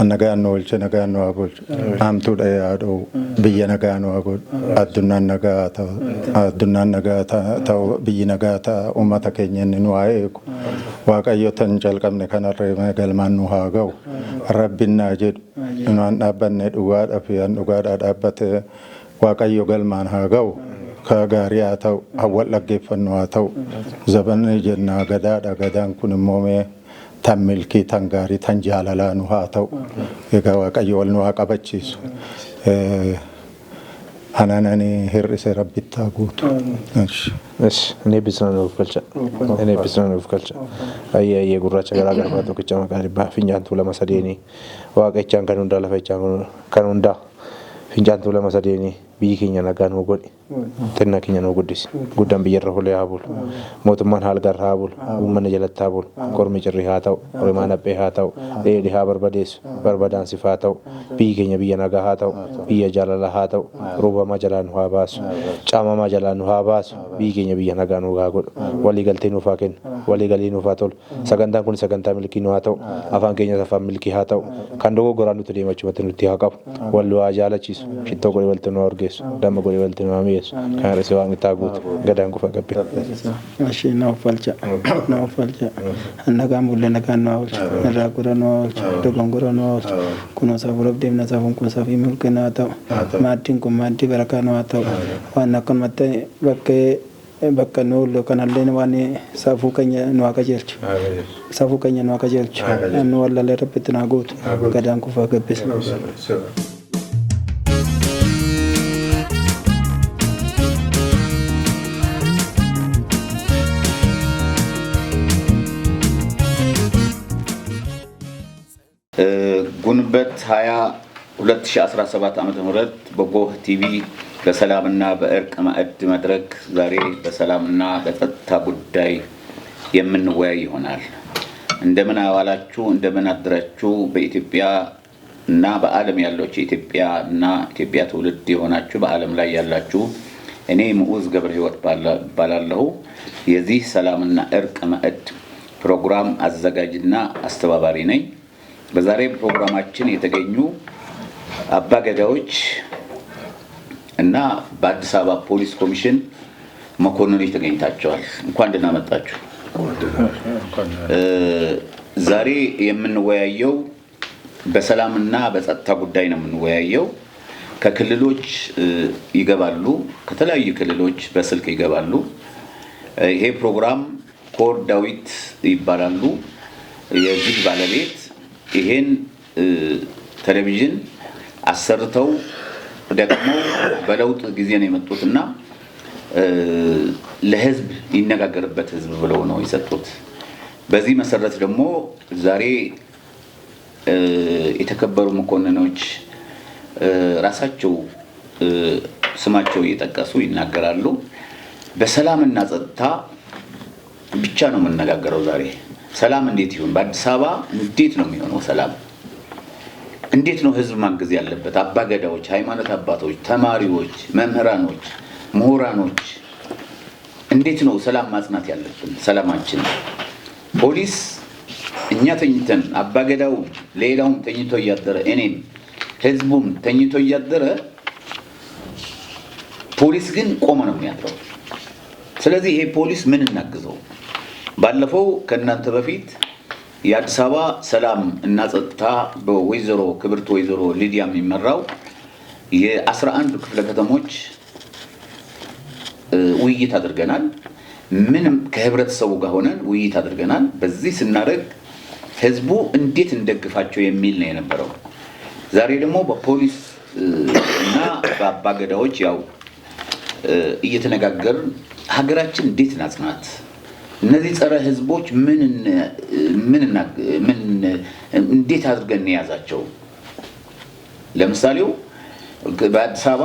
annagaan oolche nagaan waabol amtuudha yaadoo biyya nagaan waabol addunnaan nagaa ta'u biyyi nagaa ta'a uummata keenya inni nu haa eegu waaqayyo tan jalqabne kanarree galmaan nu haa ga'u rabbiin naa jedhu inaan dhaabbanne dhugaadhaaf yan dhugaadhaa dhaabbate waaqayyo galmaan haa ga'u ka gaarii haa ta'u hawwal dhaggeeffannoo haa ta'u zabanni jennaa gadaadha gadaan kun immoo mee tan milkii tan gaarii tan jaalalaa nu haa ta'u egaa waaqayyo wal nu haa qabachiisu ananani hir'ise rabbittaa guutu ne bisnaan of kalcha ayye gurraacha garaa garaa tokkicha maqaa dhibbaa finjaantuu lama sadeeni waaqechaan kan hundaa lafechaan kan hundaa finjaantuu lama sadeeni biyyi keenya nagaan nu godhi tenna keenya nu guddisi guddaan biyyarra holee haa bulu mootummaan haal garra haa bulu uummanni jalatti haa bulu kormi cirri haa ta'u horimaan haphee haa ta'u dheedhi haa barbadeessu barbadaansif haa ta'u biyyi keenya biyya nagaa haa ta'u biyya jaalala haa ta'u roobamaa jalaa nu haa baasu caamamaa jalaa nu haa baasu biyyi keenya biyya nagaa nu haa godhu walii galtee nuuf haa kennu walii galii nuuf haa tolu sagantaan kun sagantaa milkii nu haa ta'u afaan keenyas afaan milkii haa ta'u kan dogoggoraan nuti deemachumatti nutti haa qabu wallu haa jaalachiisu shittoo godhe walti nu argeessu dama godhe walti nu amiyeessu kan rese waan itti guutu gadaan kufa qabbe mashii na falcha nagaan bulle nagaan nu oolchu irraa gura nu oolchu dogongora nu oolchu kunoo safuuf deemna safuun kun safii milkii haa ta'u maaddiin kun maaddii barakaa nu haa ta'u waan akkanumatti bakka nu oollu kanallee waan safuu keenya nu haa qajeelchu safuu keenya nu haa qajeelchu nu wallalee rabbitti naa guutu gadaan kufa gabbisa. ጉንበት 2017 ዓመተ ምህረት በጎህ ቲቪ በሰላምና በእርቅ ማዕድ መድረክ ዛሬ በሰላምና በጸጥታ ጉዳይ የምንወያይ ይሆናል። እንደምን አዋላችሁ እንደምን አድራችሁ በኢትዮጵያ እና በዓለም ያላችሁ ኢትዮጵያ ትውልድ የሆናችሁ በዓለም ላይ ያላችሁ እኔ ሙኡዝ ገብረ ህይወት ባላለሁ የዚህ ሰላምና እርቅ ማዕድ ፕሮግራም አዘጋጅና አስተባባሪ ነኝ። በዛሬ ፕሮግራማችን የተገኙ አባገዳዎች እና በአዲስ አበባ ፖሊስ ኮሚሽን መኮንኖች ተገኝታቸዋል። እንኳን ደህና መጣችሁ። ዛሬ የምንወያየው በሰላምና በጸጥታ ጉዳይ ነው የምንወያየው። ከክልሎች ይገባሉ ከተለያዩ ክልሎች በስልክ ይገባሉ። ይሄ ፕሮግራም ኮር ዳዊት ይባላሉ የዚህ ባለቤት ይሄን ቴሌቪዥን አሰርተው ደግሞ በለውጥ ጊዜ ነው የመጡትና ለህዝብ ይነጋገርበት ህዝብ ብለው ነው የሰጡት። በዚህ መሰረት ደግሞ ዛሬ የተከበሩ መኮንኖች ራሳቸው ስማቸው እየጠቀሱ ይናገራሉ። በሰላምና ጸጥታ ብቻ ነው የምንነጋገረው ዛሬ። ሰላም እንዴት ይሁን በአዲስ አበባ እንዴት ነው የሚሆነው? ሰላም እንዴት ነው ህዝብ ማገዝ ያለበት? አባገዳዎች፣ ሃይማኖት አባቶች፣ ተማሪዎች፣ መምህራኖች፣ ምሁራኖች እንዴት ነው ሰላም ማጽናት ያለብን? ሰላማችን ፖሊስ እኛ ተኝተን አባገዳው ሌላውም ተኝቶ ያደረ እኔም ህዝቡም ተኝቶ ያደረ ፖሊስ ግን ቆመ ነው የሚያድረው። ስለዚህ ይሄ ፖሊስ ምን እናግዘው? ባለፈው ከናንተ በፊት የአዲስ አበባ ሰላም እና ጸጥታ በወይዘሮ ክብርት ወይዘሮ ሊዲያ የሚመራው የ11 ክፍለ ከተሞች ውይይት አድርገናል። ምንም ከህብረተሰቡ ጋር ሆነን ውይይት አድርገናል። በዚህ ስናደርግ ህዝቡ እንዴት እንደግፋቸው የሚል ነው የነበረው። ዛሬ ደግሞ በፖሊስ እና በአባገዳዎች ያው እየተነጋገርን ሀገራችን እንዴት ናጽናት እነዚህ ጸረ ህዝቦች ምን እንዴት አድርገን ያዛቸው? ለምሳሌው በአዲስ አበባ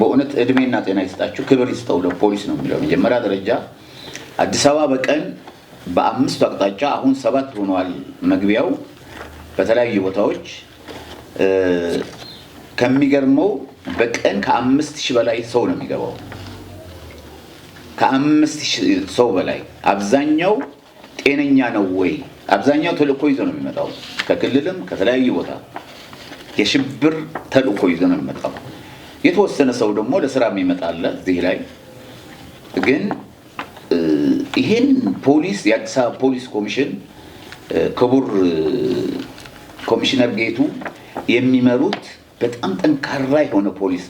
በእውነት እድሜና ጤና ይስጣችሁ ክብር ይስጠው ለፖሊስ ነው የሚለው። መጀመሪያ ደረጃ አዲስ አበባ በቀን በአምስት አቅጣጫ አሁን 7 ሆኗል መግቢያው በተለያዩ ቦታዎች ከሚገርመው በቀን ከ5000 በላይ ሰው ነው የሚገባው። ከ5000 ሰው በላይ አብዛኛው ጤነኛ ነው ወይ? አብዛኛው ተልእኮ ይዞ ነው የሚመጣው ከክልልም ከተለያዩ ቦታ የሽብር ተልእኮ ይዞ ነው የሚመጣው። የተወሰነ ሰው ደግሞ ለስራ የሚመጣለ እዚህ ላይ ግን ይሄን ፖሊስ የአዲስ አበባ ፖሊስ ኮሚሽን ክቡር ኮሚሽነር ጌቱ የሚመሩት በጣም ጠንካራ የሆነ ፖሊስ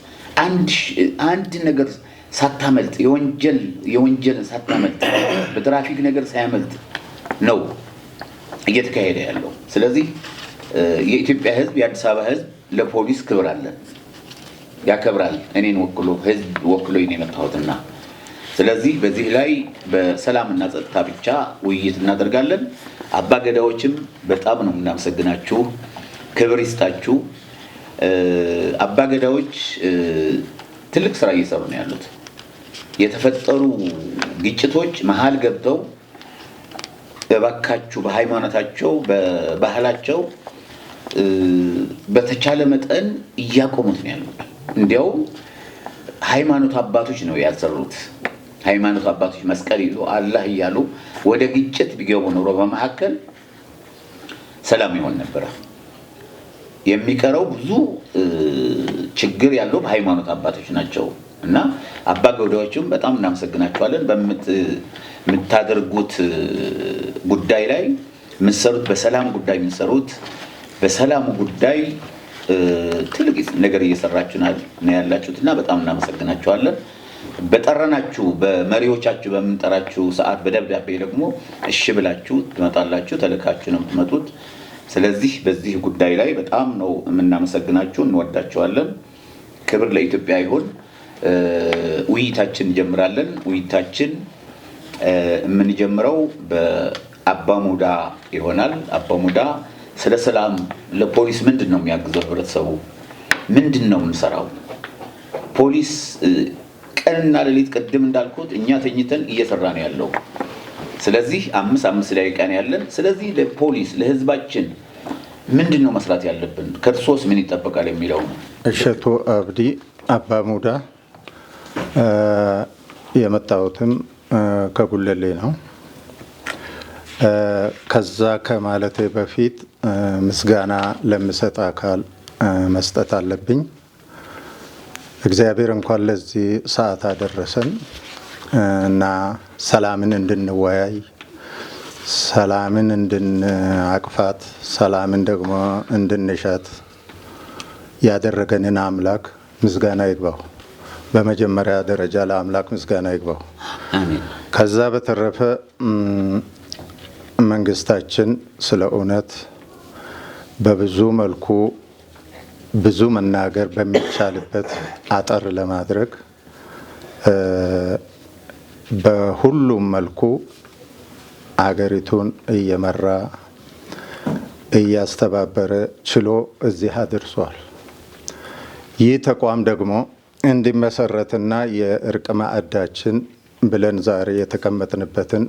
አንድ ነገር ሳታመልጥ የወንጀልን ሳታመልጥ በትራፊክ ነገር ሳያመልጥ ነው እየተካሄደ ያለው። ስለዚህ የኢትዮጵያ ሕዝብ የአዲስ አበባ ሕዝብ ለፖሊስ ክብር አለ፣ ያከብራል። እኔን ወክሎ ሕዝብ ወክሎ ነው የመጣሁትና ስለዚህ በዚህ ላይ በሰላምና ጸጥታ ብቻ ውይይት እናደርጋለን። አባገዳዎችም በጣም ነው እናመሰግናችሁ፣ ክብር ይስጣችሁ። አባገዳዎች ትልቅ ስራ እየሰሩ ነው ያሉት። የተፈጠሩ ግጭቶች መሀል ገብተው እባካችሁ በሃይማኖታቸው በባህላቸው በተቻለ መጠን እያቆሙት ነው ያሉት። እንዲያውም ሃይማኖት አባቶች ነው ያሰሩት። ሃይማኖት አባቶች መስቀል ይዞ አላህ እያሉ ወደ ግጭት ቢገቡ ኖሮ በመካከል ሰላም ይሆን ነበር። የሚቀረው ብዙ ችግር ያለው በሃይማኖት አባቶች ናቸው እና አባገዳዎችም በጣም እናመሰግናቸዋለን። በምታደርጉት ጉዳይ ላይ የምትሰሩት በሰላም ጉዳይ የምትሰሩት በሰላሙ ጉዳይ ትልቅ ነገር እየሰራችሁ ነው ያላችሁትና በጣም እናመሰግናቸዋለን። በጠራናችሁ በመሪዎቻችሁ በምንጠራችሁ ሰዓት በደብዳቤ ደግሞ እሺ ብላችሁ ትመጣላችሁ፣ ተልካችሁ ነው የምትመጡት። ስለዚህ በዚህ ጉዳይ ላይ በጣም ነው የምናመሰግናችሁ፣ እንወዳችኋለን። ክብር ለኢትዮጵያ ይሁን። ውይይታችን እንጀምራለን። ውይይታችን የምንጀምረው በአባሙዳ ይሆናል። አባሙዳ ስለ ሰላም ለፖሊስ ምንድን ነው የሚያግዘው? ህብረተሰቡ ምንድን ነው የምንሰራው? ፖሊስ ቀንና ሌሊት ቅድም እንዳልኩት እኛ ተኝተን እየሰራ ነው ያለው። ስለዚህ 5 ደቂቃ ነው ያለን። ስለዚህ ለፖሊስ ለህዝባችን ምንድን ነው መስራት ያለብን? ከእርሶስ ምን ይጠበቃል የሚለው ነው። እሸቱ አብዲ አባሙዳ የመጣሁትም ከጉለሌ ነው። ከዛ ከማለቴ በፊት ምስጋና ለምሰጥ አካል መስጠት አለብኝ። እግዚአብሔር እንኳን ለዚህ ሰዓት አደረሰን እና ሰላምን እንድንወያይ፣ ሰላምን እንድንአቅፋት፣ ሰላምን ደግሞ እንድንሻት ያደረገንን አምላክ ምስጋና ይግባው። በመጀመሪያ ደረጃ ለአምላክ ምስጋና ይግባው። ከዛ በተረፈ መንግስታችን ስለ እውነት በብዙ መልኩ ብዙ መናገር በሚቻልበት አጠር ለማድረግ በሁሉም መልኩ አገሪቱን እየመራ እያስተባበረ ችሎ እዚህ አድርሷል። ይህ ተቋም ደግሞ እንዲመሰረትና የእርቅ ማዕዳችን ብለን ዛሬ የተቀመጥንበትን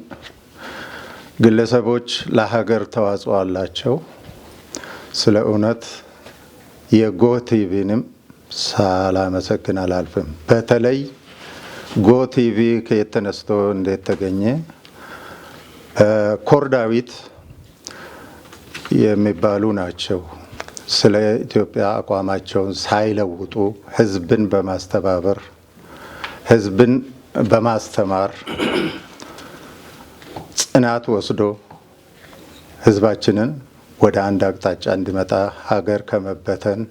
ግለሰቦች ለሀገር ተዋጽኦ አላቸው። ስለ እውነት የጎ ቲቪንም ሳላመሰግን አላልፍም። በተለይ ጎ ቲቪ ከየት ተነስቶ እንዴት ተገኘ? ኮርዳዊት የሚባሉ ናቸው። ስለ ኢትዮጵያ አቋማቸውን ሳይለውጡ ህዝብን በማስተባበር ህዝብን በማስተማር ጽናት ወስዶ ህዝባችንን ወደ አንድ አቅጣጫ እንዲመጣ ሀገር ከመበተን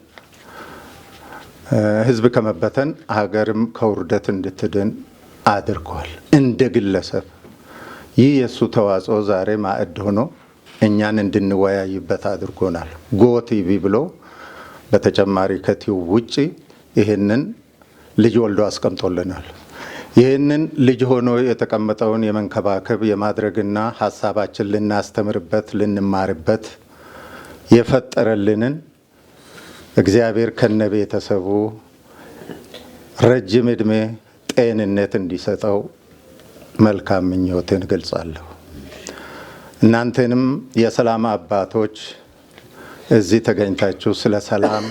ህዝብ ከመበተን ሀገርም ከውርደት እንድትድን አድርጓል። እንደ ግለሰብ ይህ የእሱ ተዋጽኦ ዛሬ ማዕድ ሆኖ እኛን እንድንወያይበት አድርጎናል። ጎ ቲቪ ብሎ በተጨማሪ ከቲዩብ ውጪ ይህንን ልጅ ወልዶ አስቀምጦልናል። ይህንን ልጅ ሆኖ የተቀመጠውን የመንከባከብ የማድረግና ሀሳባችን ልናስተምርበት ልንማርበት የፈጠረልንን እግዚአብሔር ከነ ቤተሰቡ ረጅም ዕድሜ ጤንነት እንዲሰጠው መልካም ምኞቴን ገልጻለሁ። እናንተንም የሰላም አባቶች እዚህ ተገኝታችሁ ስለ ሰላም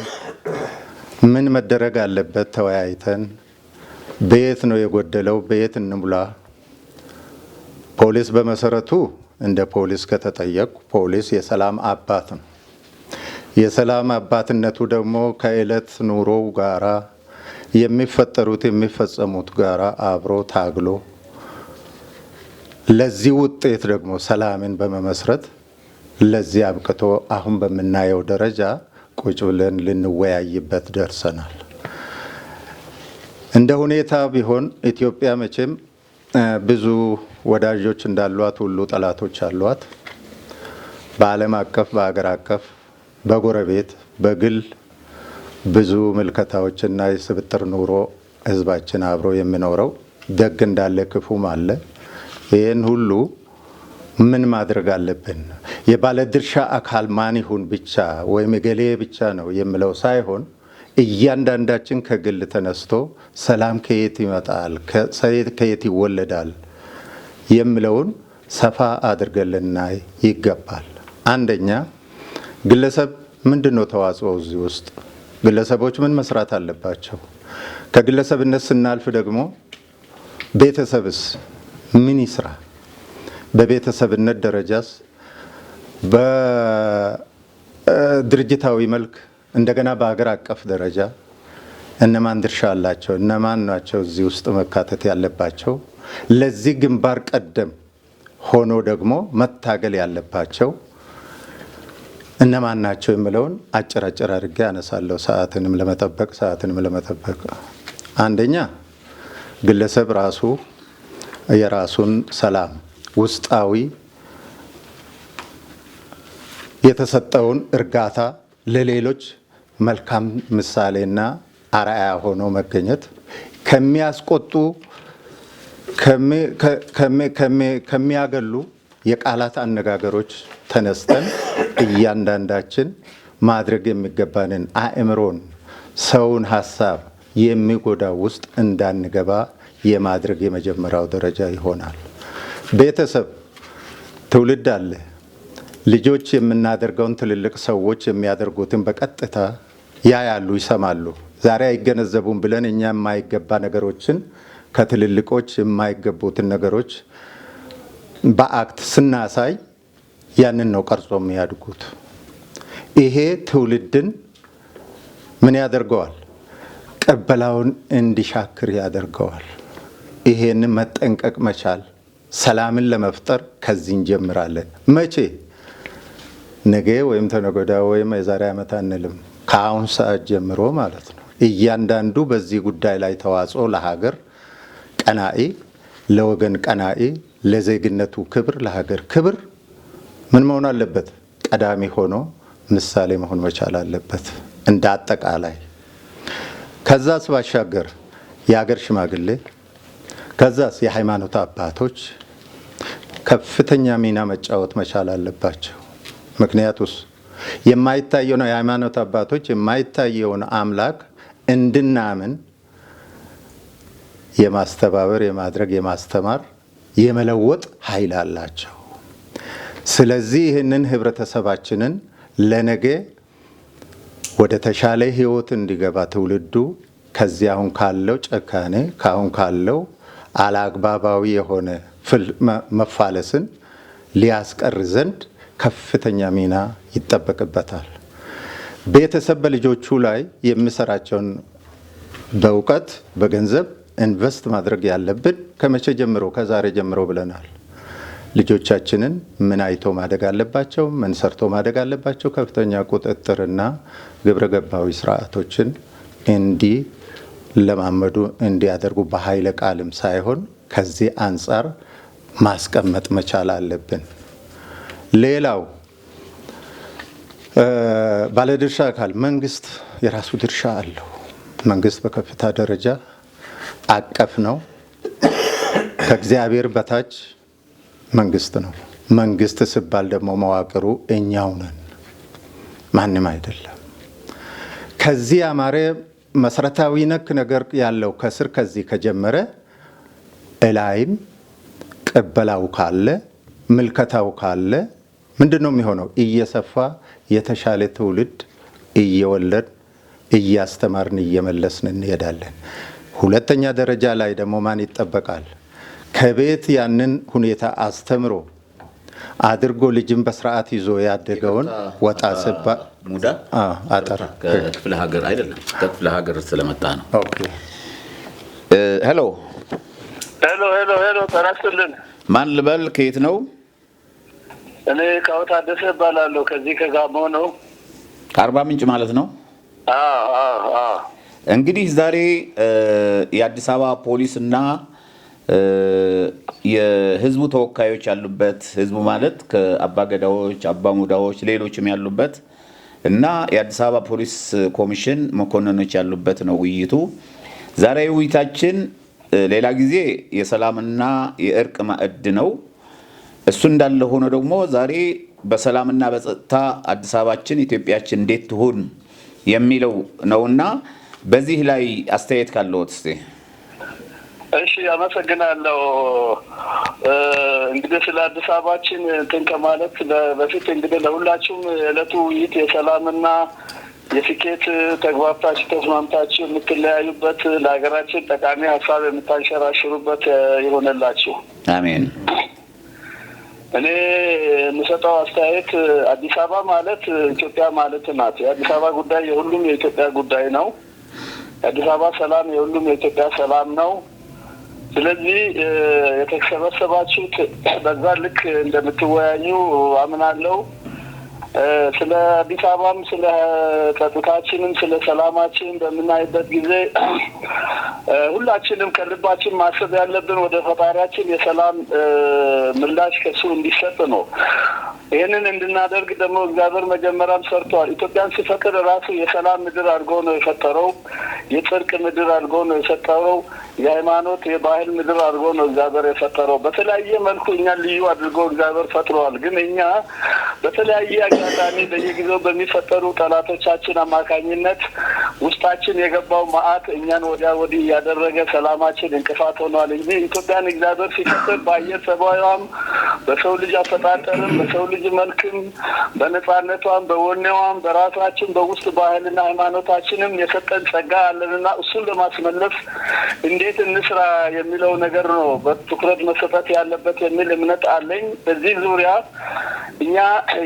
ምን መደረግ አለበት ተወያይተን በየት ነው የጎደለው በየት እንሙላ። ፖሊስ በመሰረቱ እንደ ፖሊስ ከተጠየቁ ፖሊስ የሰላም አባት ነው። የሰላም አባትነቱ ደግሞ ከዕለት ኑሮው ጋራ የሚፈጠሩት የሚፈጸሙት ጋራ አብሮ ታግሎ ለዚህ ውጤት ደግሞ ሰላምን በመመስረት ለዚህ አብቅቶ አሁን በምናየው ደረጃ ቁጭ ብለን ልንወያይበት ደርሰናል። እንደ ሁኔታ ቢሆን ኢትዮጵያ መቼም ብዙ ወዳጆች እንዳሏት ሁሉ ጠላቶች አሏት። በዓለም አቀፍ፣ በአገር አቀፍ፣ በጎረቤት፣ በግል ብዙ ምልከታዎችና የስብጥር ኑሮ ህዝባችን አብሮ የሚኖረው ደግ እንዳለ ክፉም አለ። ይህን ሁሉ ምን ማድረግ አለብን? የባለድርሻ አካል ማን ይሁን ብቻ ወይም እገሌ ብቻ ነው የሚለው ሳይሆን እያንዳንዳችን ከግል ተነስቶ ሰላም ከየት ይመጣል፣ ከየት ይወለዳል የሚለውን ሰፋ አድርገን ልናይ ይገባል። አንደኛ ግለሰብ ምንድነው ተዋጽኦ? እዚህ ውስጥ ግለሰቦች ምን መስራት አለባቸው? ከግለሰብነት ስናልፍ ደግሞ ቤተሰብስ ምን ይስራ? በቤተሰብነት ደረጃስ በድርጅታዊ መልክ እንደገና በአገር አቀፍ ደረጃ እነማን ድርሻ አላቸው? እነማን ናቸው እዚህ ውስጥ መካተት ያለባቸው? ለዚህ ግንባር ቀደም ሆኖ ደግሞ መታገል ያለባቸው እነማን ናቸው የሚለውን አጭር አድርጌ አነሳለሁ፣ ሰዓትንም ለመጠበቅ። አንደኛ ግለሰብ ራሱ የራሱን ሰላም ውስጣዊ የተሰጠውን እርጋታ ለሌሎች መልካም ምሳሌና አርአያ ሆኖ መገኘት ከሚያስቆጡ ከሚያገሉ የቃላት አነጋገሮች ተነስተን እያንዳንዳችን ማድረግ የሚገባንን አእምሮን፣ ሰውን ሀሳብ የሚጎዳ ውስጥ እንዳንገባ የማድረግ የመጀመሪያው ደረጃ ይሆናል። ቤተሰብ ትውልድ አለ። ልጆች የምናደርገውን ትልልቅ ሰዎች የሚያደርጉትን በቀጥታ ያያሉ፣ ይሰማሉ። ዛሬ አይገነዘቡም ብለን እኛ የማይገባ ነገሮችን ከትልልቆች የማይገቡትን ነገሮች በአክት ስናሳይ ያንን ነው ቀርጾ የሚያድጉት። ይሄ ትውልድን ምን ያደርገዋል? ቀበላውን እንዲሻክር ያደርገዋል። ይሄን መጠንቀቅ መቻል፣ ሰላምን ለመፍጠር ከዚህ እንጀምራለን። መቼ? ነገ ወይም ተነገ ወይም የዛሬ ዓመት አንልም። ከአሁን ሰዓት ጀምሮ ማለት ነው። እያንዳንዱ በዚህ ጉዳይ ላይ ተዋጽኦ ለሀገር ቀናኢ፣ ለወገን ቀናኢ፣ ለዜግነቱ ክብር፣ ለሀገር ክብር ምን መሆን አለበት? ቀዳሚ ሆኖ ምሳሌ መሆን መቻል አለበት እንደ አጠቃላይ። ከዛስ ባሻገር የሀገር ሽማግሌ፣ ከዛስ የሃይማኖት አባቶች ከፍተኛ ሚና መጫወት መቻል አለባቸው። ምክንያቱስ የማይታየውን የሃይማኖት አባቶች የማይታየውን አምላክ እንድናምን የማስተባበር፣ የማድረግ፣ የማስተማር፣ የመለወጥ ኃይል አላቸው። ስለዚህ ይህንን ህብረተሰባችንን ለነገ ወደ ተሻለ ህይወት እንዲገባ ትውልዱ ከዚህ አሁን ካለው ጨካኔ ከአሁን ካለው አላግባባዊ የሆነ መፋለስን ሊያስቀር ዘንድ ከፍተኛ ሚና ይጠበቅበታል። ቤተሰብ በልጆቹ ላይ የሚሰራቸውን በእውቀት በገንዘብ ኢንቨስት ማድረግ ያለብን ከመቼ ጀምሮ? ከዛሬ ጀምሮ ብለናል። ልጆቻችንን ምን አይቶ ማደግ አለባቸው? ምን ሰርቶ ማደግ አለባቸው? ከፍተኛ ቁጥጥርና ግብረ ገባዊ ስርዓቶችን እንዲለማመዱ እንዲያደርጉ በኃይለ ቃልም ሳይሆን ከዚህ አንጻር ማስቀመጥ መቻል አለብን። ሌላው ባለድርሻ አካል መንግስት የራሱ ድርሻ አለው። መንግስት በከፍታ ደረጃ አቀፍ ነው። ከእግዚአብሔር በታች መንግስት ነው። መንግስት ሲባል ደግሞ መዋቅሩ እኛው ነን፣ ማንም አይደለም። ከዚህ ያማረ መሰረታዊ ነክ ነገር ያለው ከስር ከዚህ ከጀመረ እላይም ቅበላው ካለ ምልከታው ካለ ምንድን ነው የሚሆነው? እየሰፋ የተሻለ ትውልድ እየወለድ እያስተማርን እየመለስን እንሄዳለን። ሁለተኛ ደረጃ ላይ ደግሞ ማን ይጠበቃል? ከቤት ያንን ሁኔታ አስተምሮ አድርጎ ልጅን በስርዓት ይዞ ያደገውን ወጣ ሙዳ አጠራ ከክፍለ ሀገር አይደለም ከክፍለ ሀገር ስለመጣ ነው። ኦኬ ሄሎ ተራስተልን ማን ልበል? ከየት ነው? እኔ ካውታደሰ ባላለው ከዚህ ከጋሞ ነው። ከአርባ ምንጭ ማለት ነው። እንግዲህ ዛሬ የአዲስ አበባ ፖሊስና የህዝቡ ተወካዮች ያሉበት ህዝቡ ማለት ከአባገዳዎች አባሙዳዎች ሌሎችም ያሉበት እና የአዲስ አበባ ፖሊስ ኮሚሽን መኮንኖች ያሉበት ነው ውይይቱ። ዛሬ ውይይታችን ሌላ ጊዜ የሰላምና የእርቅ ማዕድ ነው። እሱ እንዳለ ሆኖ ደግሞ ዛሬ በሰላምና በጸጥታ አዲስ አበባችን ኢትዮጵያችን እንዴት ትሆን የሚለው ነውና በዚህ ላይ አስተያየት ካለዎት እስቲ። እሺ አመሰግናለሁ። እንግዲህ ስለ አዲስ አበባችን ከማለት በፊት እንግዲህ ለሁላችሁም የዕለቱ ውይይት የሰላምና የስኬት ተግባብታችሁ ተስማምታችሁ የምትለያዩበት ለሀገራችን ጠቃሚ ሀሳብ የምታንሸራሽሩበት ይሆንላችሁ። አሜን። እኔ የምሰጠው አስተያየት አዲስ አበባ ማለት ኢትዮጵያ ማለት ናት። የአዲስ አበባ ጉዳይ የሁሉም የኢትዮጵያ ጉዳይ ነው። የአዲስ አበባ ሰላም የሁሉም የኢትዮጵያ ሰላም ነው። ስለዚህ የተሰበሰባችሁት በዛ ልክ እንደምትወያዩ አምናለሁ። ስለ አዲስ አበባም ስለ ጸጥታችንም ስለ ሰላማችን በምናይበት ጊዜ ሁላችንም ከልባችን ማሰብ ያለብን ወደ ፈጣሪያችን የሰላም ምላሽ ከሱ እንዲሰጥ ነው። ይህንን እንድናደርግ ደግሞ እግዚአብሔር መጀመሪያም ሰርቷል። ኢትዮጵያን ሲፈጥር ራሱ የሰላም ምድር አድርጎ ነው የፈጠረው። የጽድቅ ምድር አድርጎ ነው የፈጠረው። የሃይማኖት የባህል ምድር አድርጎ ነው እግዚአብሔር የፈጠረው። በተለያየ መልኩ እኛ ልዩ አድርጎ እግዚአብሔር ፈጥሯል። ግን እኛ በተለያየ አጋጣሚ በየጊዜው በሚፈጠሩ ጠላቶቻችን አማካኝነት ውስጣችን የገባው መዓት እኛን ወዲያ ወዲህ ያደረገ ሰላማችን እንቅፋት ሆኗል እንጂ ኢትዮጵያን እግዚአብሔር ሲፈጥር በአየር ጸባዩዋም በሰው ልጅ አፈጣጠርም በሰው ልጅ መልክም በነጻነቷም በወኔዋም በራሳችን በውስጥ ባህልና ሃይማኖታችንም የሰጠን ጸጋ አለንና እሱን ለማስመለስ እንዴት እንስራ የሚለው ነገር ነው በትኩረት መሰጠት ያለበት የሚል እምነት አለኝ። በዚህ ዙሪያ እኛ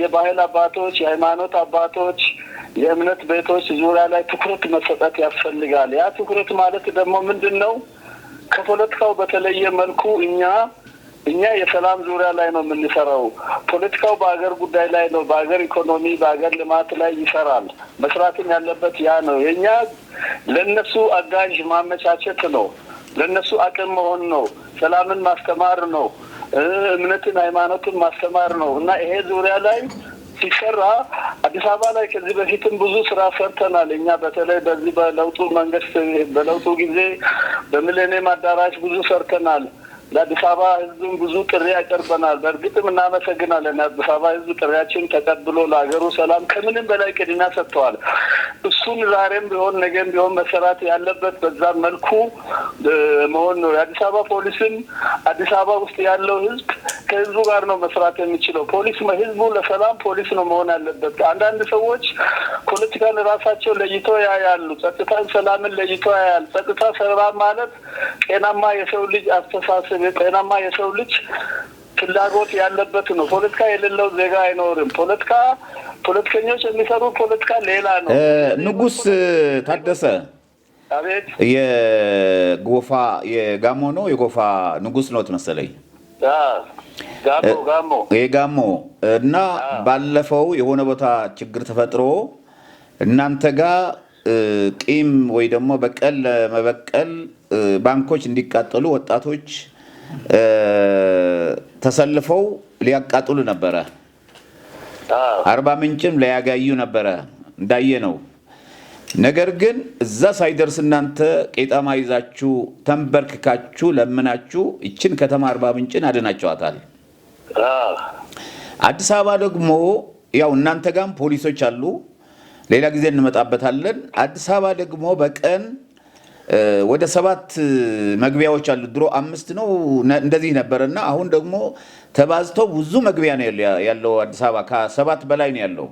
የባህል አባቶች የሃይማኖት አባቶች የእምነት ቤቶች ዙሪያ ላይ ትኩረት መሰጠት ያስፈልጋል። ያ ትኩረት ማለት ደግሞ ምንድነው? ከፖለቲካው በተለየ መልኩ እኛ የሰላም ዙሪያ ላይ ነው የምንሰራው። ፖለቲካው በአገር ጉዳይ ላይ ነው፣ በአገር ኢኮኖሚ በአገር ልማት ላይ ይሰራል። መስራትም ያለበት ያ ነው። የኛ ለነሱ አጋዥ ማመቻቸት ነው፣ ለነሱ አቅም መሆን ነው፣ ሰላምን ማስተማር ነው፣ እምነትን ሃይማኖትን ማስተማር ነው እና ይሄ ዙሪያ ላይ ሲሰራ አዲስ አበባ ላይ ከዚህ በፊትም ብዙ ስራ ሰርተናል። እኛ በተለይ በዚህ በለውጡ መንግስት በለውጡ ጊዜ በሚሌኒየም አዳራሽ ብዙ ሰርተናል። ለአዲስ አበባ ህዝብም ብዙ ጥሪ ያቀርበናል። በእርግጥም እናመሰግናለን። አዲስ አበባ ህዝብ ጥሪያችን ተቀብሎ ለሀገሩ ሰላም ከምንም በላይ ቅድሚያ ሰጥተዋል። እሱን ዛሬም ቢሆን ነገም ቢሆን መሰራት ያለበት በዛ መልኩ መሆን ነው። የአዲስ አበባ ፖሊስም አዲስ አበባ ውስጥ ያለው ህዝብ ከህዝቡ ጋር ነው መስራት የሚችለው። ፖሊስ ህዝቡ ለሰላም ፖሊስ ነው መሆን ያለበት። አንዳንድ ሰዎች ፖለቲካን ራሳቸው ለይቶ ያያሉ፣ ጸጥታን ሰላምን ለይቶ ያያል። ጸጥታ ሰላም ማለት ጤናማ የሰው ልጅ አስተሳሰብ ጤናማ የሰው ልጅ ፍላጎት ያለበት ነው። ፖለቲካ የሌለው ዜጋ አይኖርም። ፖለቲከኞች የሚሰሩ ፖለቲካ ሌላ ነው። ንጉስ ታደሰ አቤት። የጋሞ ነው የጎፋ ንጉስ ነው መሰለኝ። ጋሞ እና ባለፈው የሆነ ቦታ ችግር ተፈጥሮ እናንተ ጋር ቂም ወይ ደግሞ በቀል ለመበቀል ባንኮች እንዲቃጠሉ ወጣቶች ተሰልፈው ሊያቃጥሉ ነበረ። አርባ ምንጭም ሊያጋዩ ነበረ እንዳየ ነው። ነገር ግን እዛ ሳይደርስ እናንተ ቄጠማ ይዛችሁ ተንበርክካችሁ ለምናችሁ እችን ከተማ አርባ ምንጭን አድናቸዋታል። አዲስ አበባ ደግሞ ያው እናንተ ጋም ፖሊሶች አሉ፣ ሌላ ጊዜ እንመጣበታለን። አዲስ አበባ ደግሞ በቀን ወደ 7 መግቢያዎች አሉ። ድሮ 5 ነው እንደዚህ ነበርና አሁን ደግሞ ተባዝተው ብዙ መግቢያ ነው ያለው። አዲስ አበባ ከ7 በላይ ነው ያለው።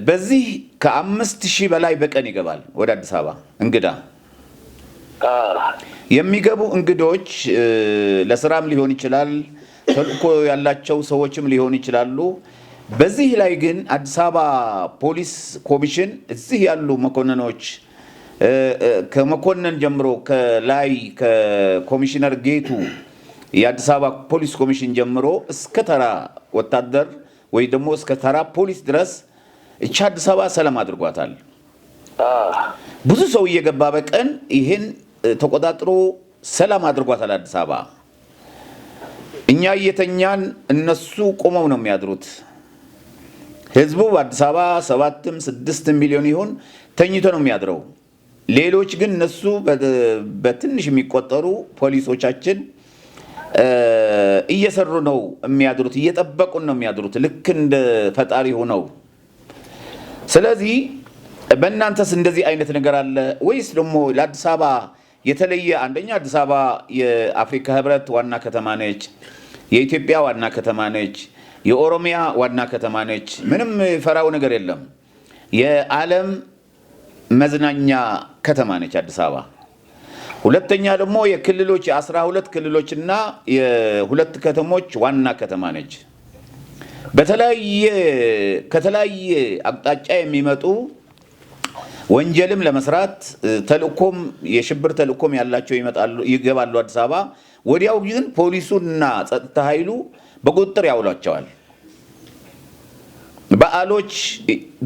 በዚህ ከ5000 በላይ በቀን ይገባል ወደ አዲስ አበባ እንግዳ። የሚገቡ እንግዶች ለስራም ሊሆን ይችላል፣ ተልእኮ ያላቸው ሰዎችም ሊሆን ይችላሉ። በዚህ ላይ ግን አዲስ አበባ ፖሊስ ኮሚሽን እዚህ ያሉ መኮንኖች ከመኮንን ጀምሮ ከላይ ከኮሚሽነር ጌቱ የአዲስ አበባ ፖሊስ ኮሚሽን ጀምሮ እስከ ተራ ወታደር ወይ ደግሞ እስከ ተራ ፖሊስ ድረስ እቻ አዲስ አበባ ሰላም አድርጓታል። ብዙ ሰው እየገባ በቀን ይሄን ተቆጣጥሮ ሰላም አድርጓታል አዲስ አበባ። እኛ እየተኛን እነሱ ቆመው ነው የሚያድሩት። ህዝቡ በአዲስ አበባ 7-6 ሚሊዮን ይሆን ተኝቶ ነው የሚያድረው። ሌሎች ግን እነሱ በትንሽ የሚቆጠሩ ፖሊሶቻችን እየሰሩ ነው የሚያድሩት፣ እየጠበቁን ነው የሚያድሩት ልክ እንደ ፈጣሪ ሆነው። ስለዚህ በእናንተስ እንደዚህ አይነት ነገር አለ ወይስ ደግሞ ለአዲስ አበባ የተለየ? አንደኛ አዲስ አበባ የአፍሪካ ህብረት ዋና ከተማ ነች፣ የኢትዮጵያ ዋና ከተማ ነች፣ የኦሮሚያ ዋና ከተማ ነች። ምንም ፈራው ነገር የለም። የዓለም መዝናኛ ከተማ ነች አዲስ አበባ። ሁለተኛ ደግሞ የክልሎች 12 ክልሎችና የሁለት ከተሞች ዋና ከተማ ነች። ከተለያየ አቅጣጫ የሚመጡ ወንጀልም ለመስራት ተልእኮም የሽብር ተልእኮም ያላቸው ይገባሉ አዲስ አበባ። ወዲያው ግን ፖሊሱና ጸጥታ ኃይሉ በቁጥጥር ያውሏቸዋል።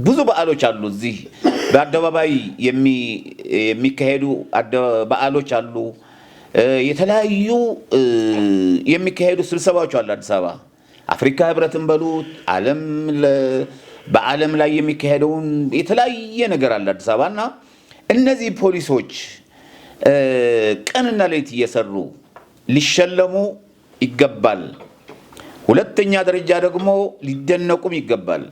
ብዙ በዓሎች አሉ። እዚህ በአደባባይ የሚካሄዱ በዓሎች አሉ። የተለያዩ የሚካሄዱ ስብሰባዎች አሉ አዲስ አበባ። አፍሪካ ህብረትን በሉት በዓለም ላይ የሚካሄደውን የተለያየ ነገር አለ አዲስ አበባ። እና እነዚህ ፖሊሶች ቀንና ሌሊት እየሰሩ ሊሸለሙ ይገባል። ሁለተኛ ደረጃ ደግሞ ሊደነቁም ይገባል።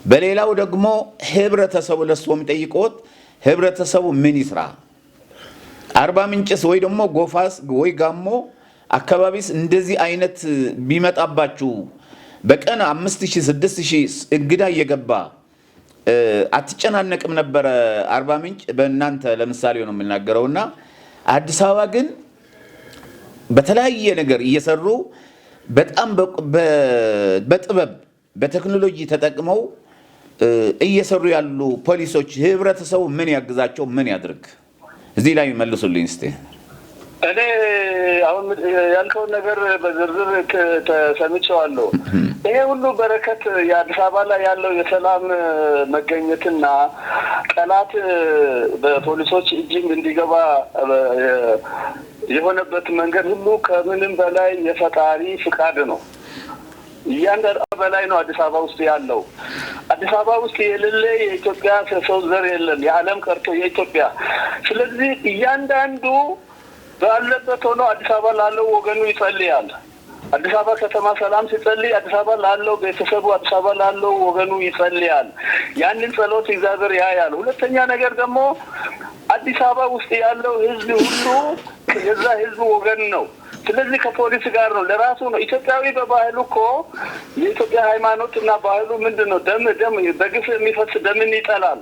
በሌላው ደግሞ ህብረተሰቡ ለሰው የሚጠይቁት ህብረተሰቡ ምን ይስራ? አርባ ምንጭስ ወይ ደግሞ ጎፋስ ወይ ጋሞ አካባቢስ እንደዚህ አይነት ቢመጣባችሁ በቀን 5000-6000 እንግዳ እየገባ አትጨናነቅም ነበረ? አርባ ምንጭ በእናንተ ለምሳሌ ነው የምናገረውና አዲስ አበባ ግን በተለያየ ነገር እየሰሩ በጣም በጥበብ በቴክኖሎጂ ተጠቅመው እየሰሩ ያሉ ፖሊሶች ህብረተሰቡ ምን ያግዛቸው? ምን ያድርግ? እዚህ ላይ መልሱልኝ እስቲ። እኔ አሁን ያልከውን ነገር በዝርዝር ተሰምቼዋለሁ። ይሄ ሁሉ በረከት የአዲስ አበባ ላይ ያለው የሰላም መገኘትና ጠላት በፖሊሶች እጅም እንዲገባ የሆነበት መንገድ ሁሉ ከምንም በላይ የፈጣሪ ፍቃድ ነው። እያንዳንዱ በላይ ነው አዲስ አበባ ውስጥ ያለው። አዲስ አበባ ውስጥ የሌለ የኢትዮጵያ ሰው ዘር የለም፣ የዓለም ቀርቶ የኢትዮጵያ። ስለዚህ እያንዳንዱ ባለበት ሆኖ አዲስ አበባ ላለው ወገኑ ይጸልያል። አዲስ አበባ ከተማ ሰላም ሲጸልይ አዲስ አበባ ላለው ቤተሰቡ፣ አዲስ አበባ ላለው ወገኑ ይጸልያል። ያንን ጸሎት እግዚአብሔር ያያል። ሁለተኛ ነገር ደግሞ አዲስ አበባ ውስጥ ያለው ህዝብ ሁሉ የዛ ህዝብ ወገን ነው። ስለዚህ ከፖሊስ ጋር ነው፣ ለራሱ ነው። ኢትዮጵያዊ በባህሉ እኮ የኢትዮጵያ ሃይማኖት እና ባህሉ ምንድነው? ደም በግፍ የሚፈስ ደምን ይጠላል።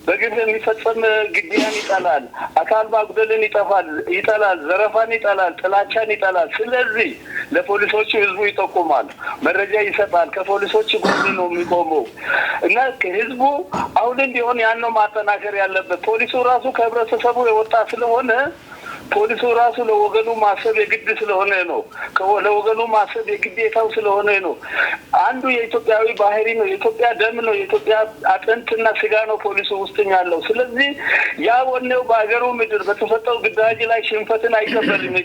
በግፍ የሚፈጸም ግድያን ይጠላል። አካል ማጉደልን ይጠላል። ዘረፋን ይጠላል። ጥላቻን ይጠላል። ስለዚህ ለፖሊሶቹ ህዝቡ ይጠቁማል፣ መረጃ ይሰጣል። ከፖሊሶች ጎን ነው የሚቆመው እና ህዝቡ አሁንም ቢሆን ያን ነው ማጠናከር ያለበት። ፖሊሱ ራሱ ከህብረተሰቡ የወጣ ስለሆነ ፖሊሱ ራሱ ለወገኑ ማሰብ የግድ ስለሆነ ነው። ለወገኑ ማሰብ የግዴታው ስለሆነ ነው። አንዱ የኢትዮጵያዊ ባህሪ ነው። የኢትዮጵያ ደም ነው። የኢትዮጵያ አጥንትና ስጋ ነው ፖሊሱ ውስጥ ያለው። ስለዚህ ያ ወኔው በአገሩ ምድር በተሰጠው ግዳጅ ላይ ሽንፈትን አይቀበልም።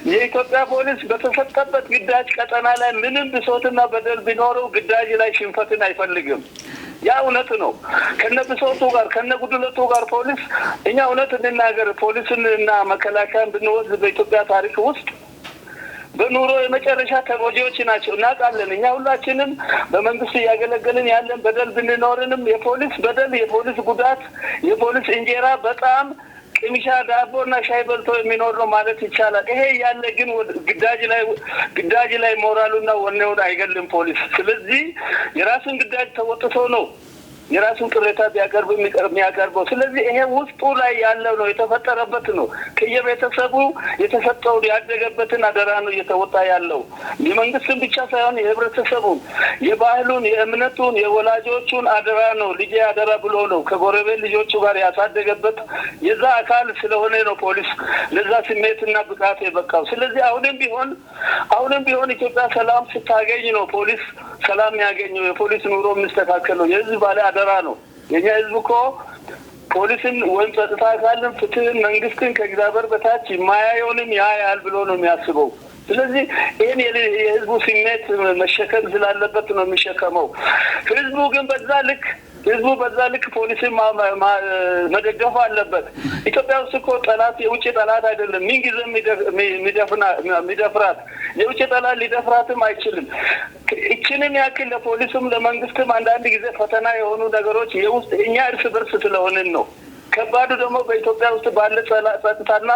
የኢትዮጵያ ፖሊስ በተሰጠበት ግዳጅ ቀጠና ላይ ምንም ብሶትና በደል ቢኖረው ግዳጅ ላይ ሽንፈትን አይፈልግም። ያ እውነት ነው። ከነብሶቱ ጋር ከነጉድለቱ ጋር ፖሊስ እኛ እውነት እንናገር ፖሊስን እና መከላከያን ብንወስድ በኢትዮጵያ ታሪክ ውስጥ በኑሮ የመጨረሻ ተጎጂዎች ናቸው። እናውቃለን። እኛ ሁላችንም በመንግስት እያገለገልን ያለን በደል ብንኖርንም የፖሊስ በደል፣ የፖሊስ ጉዳት፣ የፖሊስ እንጀራ በጣም ቅምሻ ዳቦና ሻይ በልቶ የሚኖር ነው ማለት ይቻላል። ይሄ ያለ ግን ግዳጅ ላይ ሞራሉና ወኔውን አይገልም ፖሊስ። ስለዚህ የራሱን ግዳጅ ተወጥቶ ነው የራሱን ቅሬታ ቢያቀርብ የሚያቀርበው። ስለዚህ ይሄ ውስጡ ላይ ያለው ነው፣ የተፈጠረበት ነው። ከየቤተሰቡ የተሰጠውን ያደገበትን አደራ ነው እየተወጣ ያለው። የመንግስትን ብቻ ሳይሆን የህብረተሰቡን፣ የባህሉን፣ የእምነቱን፣ የወላጆቹን አደራ ነው። ልጄ አደራ ብሎ ነው ከጎረቤት ልጆቹ ጋር ያሳደገበት የዛ አካል ስለሆነ ነው ፖሊስ ለዛ ስሜትና ብቃት የበቃው። ስለዚህ አሁንም ቢሆን ኢትዮጵያ ሰላም ስታገኝ ነው ፖሊስ ሰላም ያገኘው፣ የፖሊስ ኑሮ የሚስተካከለው። የህዝብ ባለ አደራ ነው። የኛ ህዝብ እኮ ፖሊስን ወይም ጸጥታ አካልን፣ ፍትህን፣ መንግስትን ከእግዚአብሔር በታች የማያየውንም ያያል ብሎ ነው የሚያስበው። ስለዚህ ይህን የህዝቡ ስሜት መሸከም ስላለበት ነው የሚሸከመው። ህዝቡ በዛ ልክ ፖሊስን መደገፍ አለበት። ኢትዮጵያ ውስጥ እኮ ጠላት የውጭ ጠላት አይደለም። ምንጊዜም የሚደፍራት የውጭ ጠላት ሊደፍራትም አይችልም። እችንን ያክል ለፖሊስም ለመንግስትም አንዳንድ ጊዜ ፈተና የሆኑ ነገሮች የውስጥ እኛ እርስ በርስ ስለሆንን ነው። ከባዱ ደግሞ በኢትዮጵያ ውስጥ ባለ ጸጥታና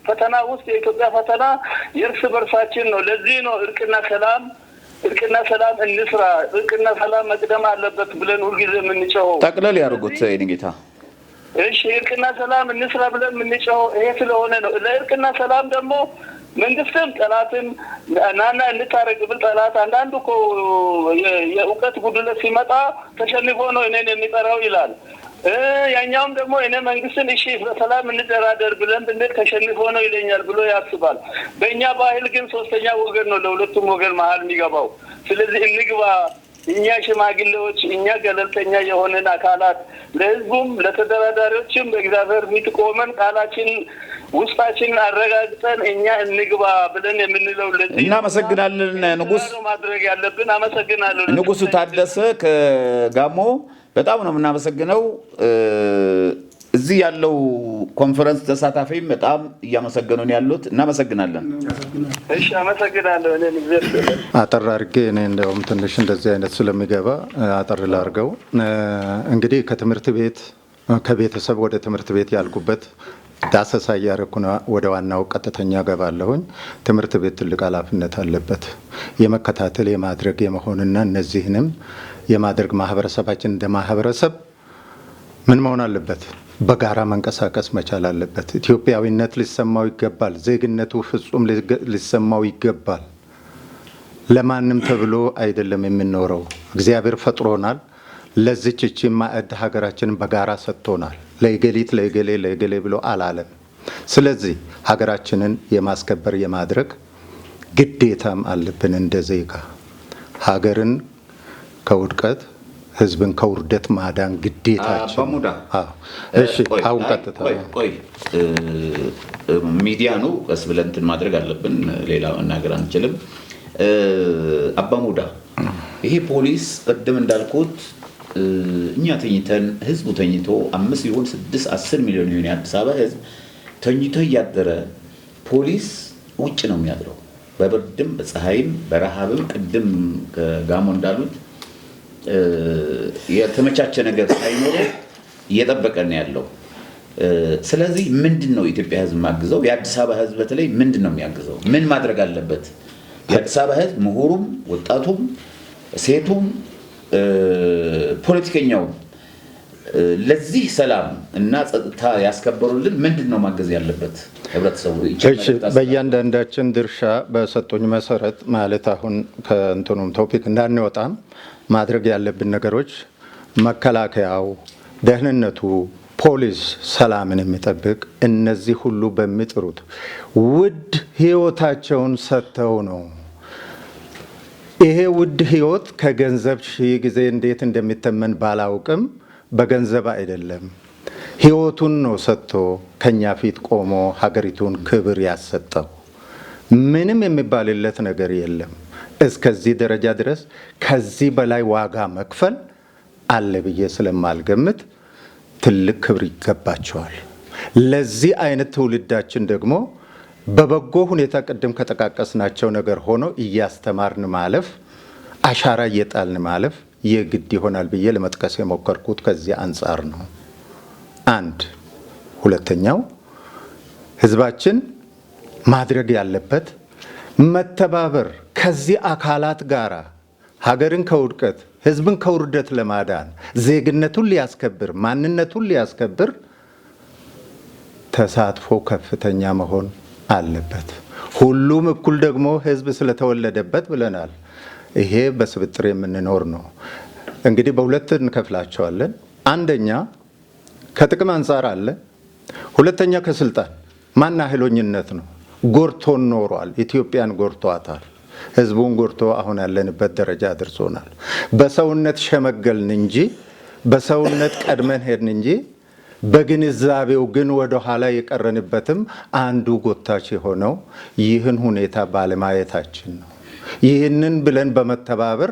ፈተና ውስጥ የኢትዮጵያ ፈተና የእርስ በርሳችን ነው። ለዚህ ነው እርቅና ሰላም እንስራ፣ እርቅና ሰላም መቅደም አለበት ብለን ሁልጊዜ የምንጨው። ጠቅለል ያድርጉት ጌታ። እሺ፣ እርቅና ሰላም እንስራ ብለን የምንጨው ይሄ ስለሆነ ነው። ለእርቅና ሰላም ደግሞ መንግስትም ጠላትም ናና እንታረቅ ብል ጠላት አንዳንዱ እኮ የእውቀት ጉድለት ሲመጣ ተሸንፎ ነው እኔን የሚጠራው ይላል። ያኛውም ደግሞ እኔ መንግስትን እሺ በሰላም እንደራደር ብለን ብንል ተሸንፎ ነው ይለኛል ብሎ ያስባል። በእኛ ባህል ግን ሶስተኛ ወገን ነው ለሁለቱም ወገን መሀል የሚገባው። ስለዚህ እንግባ፣ እኛ ሽማግሌዎች፣ እኛ ገለልተኛ የሆነን አካላት ለህዝቡም ለተደራዳሪዎችም በእግዚአብሔር ፊት ቆመን ቃላችን ውስጣችንን አረጋግጠን እኛ እንግባ ብለን የምንለው ለዚህ እናመሰግናለን። ንጉስ ማድረግ ያለብን አመሰግናለሁ። ንጉሱ ታደሰ ከጋሞ በጣም ነው የምናመሰግነው። እዚህ ያለው ኮንፈረንስ ተሳታፊም በጣም እያመሰገኑን ያሉት እናመሰግናለን። እሺ አመሰግናለሁ። እኔ አጠር አድርጌ እኔ እንደውም ትንሽ እንደዚህ አይነት ስለሚገባ አጠር ላድርገው። እንግዲህ ከቤተሰብ ወደ ትምህርት ቤት ያልኩበት ዳሰሳ እያደረኩ ወደ ዋናው ቀጥተኛ ገባለሁኝ። ትምህርት ቤት ትልቅ ኃላፊነት አለበት የመከታተል የማድረግ የመሆንና እነዚህንም የማድረግ ማህበረሰባችን እንደ ማህበረሰብ ምን መሆን አለበት? በጋራ መንቀሳቀስ መቻል አለበት። ኢትዮጵያዊነት ሊሰማው ይገባል። ዜግነቱ ፍጹም ሊሰማው ይገባል። ለማንም ተብሎ አይደለም የምንኖረው። እግዚአብሔር ፈጥሮናል። ለዚች እቺ ማዕድ ሀገራችንን በጋራ ሰጥቶናል። ለገሊት ለገሌ ብሎ አላለም። ስለዚህ ሀገራችንን የማስከበር የማድረግ ግዴታም አለብን እንደ ዜጋ። ሀገርን ከውድቀት ህዝብን ከውርደት ማዳን ግዴታችን። እሺ አሁን ቀጥታ ሚዲያ ነው ቀስ ብለን እንትን ማድረግ አለብን። ሌላ መናገር አንችልም። አባሙዳ ይሄ ፖሊስ ቅድም እንዳልኩት እኛ ተኝተን ህዝቡ ተኝቶ 5 ይሁን 6 10 ሚሊዮን ይሁን የአዲስ አበባ ህዝብ ተኝቶ እያደረ ፖሊስ ውጭ ነው የሚያድረው። በብርድም በፀሐይም በረሃብም ቅድም ከጋሞ እንዳሉት የተመቻቸ ነገር ሳይኖር እየጠበቀን ያለው። ስለዚህ ምንድነው የኢትዮጵያ ህዝብ ማግዘው? የአዲስ አበባ ህዝብ በተለይ ምንድነው የሚያግዘው? ምን ማድረግ አለበት? የአዲስ አበባ ህዝብ ምሁሩም፣ ወጣቱም፣ ሴቱም፣ ፖለቲከኛው ለዚህ ሰላም እና ጸጥታ ያስከበሩልን ምንድነው ማገዝ ያለበት ህብረተሰቡ? በእያንዳንዳችን ድርሻ በሰጡኝ መሰረት ማለት አሁን ከእንትኑም ቶፒክ እንዳንወጣም ማድረግ ያለብን ነገሮች መከላከያው፣ ደህንነቱ፣ ፖሊስ ሰላምን የሚጠብቅ እነዚህ ሁሉ በሚጥሩት ውድ ህይወታቸውን ሰጥተው ነው። ይሄ ውድ ህይወት ከገንዘብ ሺህ ጊዜ እንዴት እንደሚተመን ባላውቅም በገንዘብ አይደለም፣ ህይወቱን ነው ሰጥቶ ከኛ ፊት ቆሞ ሀገሪቱን ክብር ያሰጠው። ምንም የሚባልለት ነገር የለም። እስከዚህ ደረጃ ድረስ ከዚህ በላይ ዋጋ መክፈል አለ ብዬ ስለማልገምት ትልቅ ክብር ይገባቸዋል። ለዚህ አይነት ትውልዳችን ደግሞ በበጎ ሁኔታ ቅድም ከጠቃቀስናቸው ነገር ሆኖ እያስተማርን ማለፍ፣ አሻራ እየጣልን ማለፍ የግድ ይሆናል ብዬ ለመጥቀስ የሞከርኩት ከዚህ አንጻር ነው። አንድ ሁለተኛው ህዝባችን ማድረግ ያለበት መተባበር ከዚህ አካላት ጋራ ሀገርን ከውድቀት ህዝብን ከውርደት ለማዳን ዜግነቱን ሊያስከብር ማንነቱን ሊያስከብር ተሳትፎ ከፍተኛ መሆን አለበት። ሁሉም እኩል ደግሞ ህዝብ ስለተወለደበት ብለናል። ይሄ በስብጥር የምንኖር ነው። እንግዲህ በሁለት እንከፍላቸዋለን። አንደኛ ከጥቅም አንጻር አለ፣ ሁለተኛ ከስልጣን ማናህሎኝነት ነው። ጎርቶን ኖሯል። ኢትዮጵያን ጎርቷታል። ህዝቡን ጎርቶ አሁን ያለንበት ደረጃ አድርሶናል። በሰውነት ሸመገልን እንጂ በሰውነት ቀድመን ሄድን እንጂ በግንዛቤው ግን ወደ ኋላ የቀረንበትም አንዱ ጎታች የሆነው ይህን ሁኔታ ባለማየታችን ነው። ይህንን ብለን በመተባበር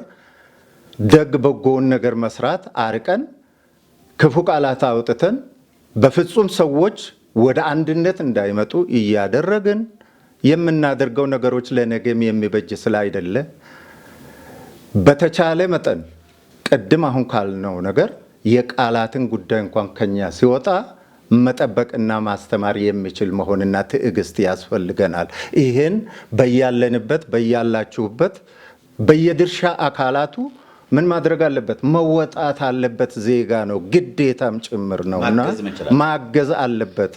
ደግ በጎውን ነገር መስራት አርቀን ክፉ ቃላት አውጥተን በፍጹም ሰዎች ወደ አንድነት እንዳይመጡ እያደረግን የምናደርገው ነገሮች ለነገም የሚበጅ ስላይደለ በተቻለ መጠን ቅድም አሁን ካልነው ነገር የቃላትን ጉዳይ እንኳን ከኛ ሲወጣ መጠበቅና ማስተማር የሚችል መሆንና ትዕግስት ያስፈልገናል። ይህን በያለንበት በያላችሁበት በየድርሻ አካላቱ ምን ማድረግ አለበት? መወጣት አለበት። ዜጋ ነው፣ ግዴታም ጭምር ነውና ማገዝ አለበት።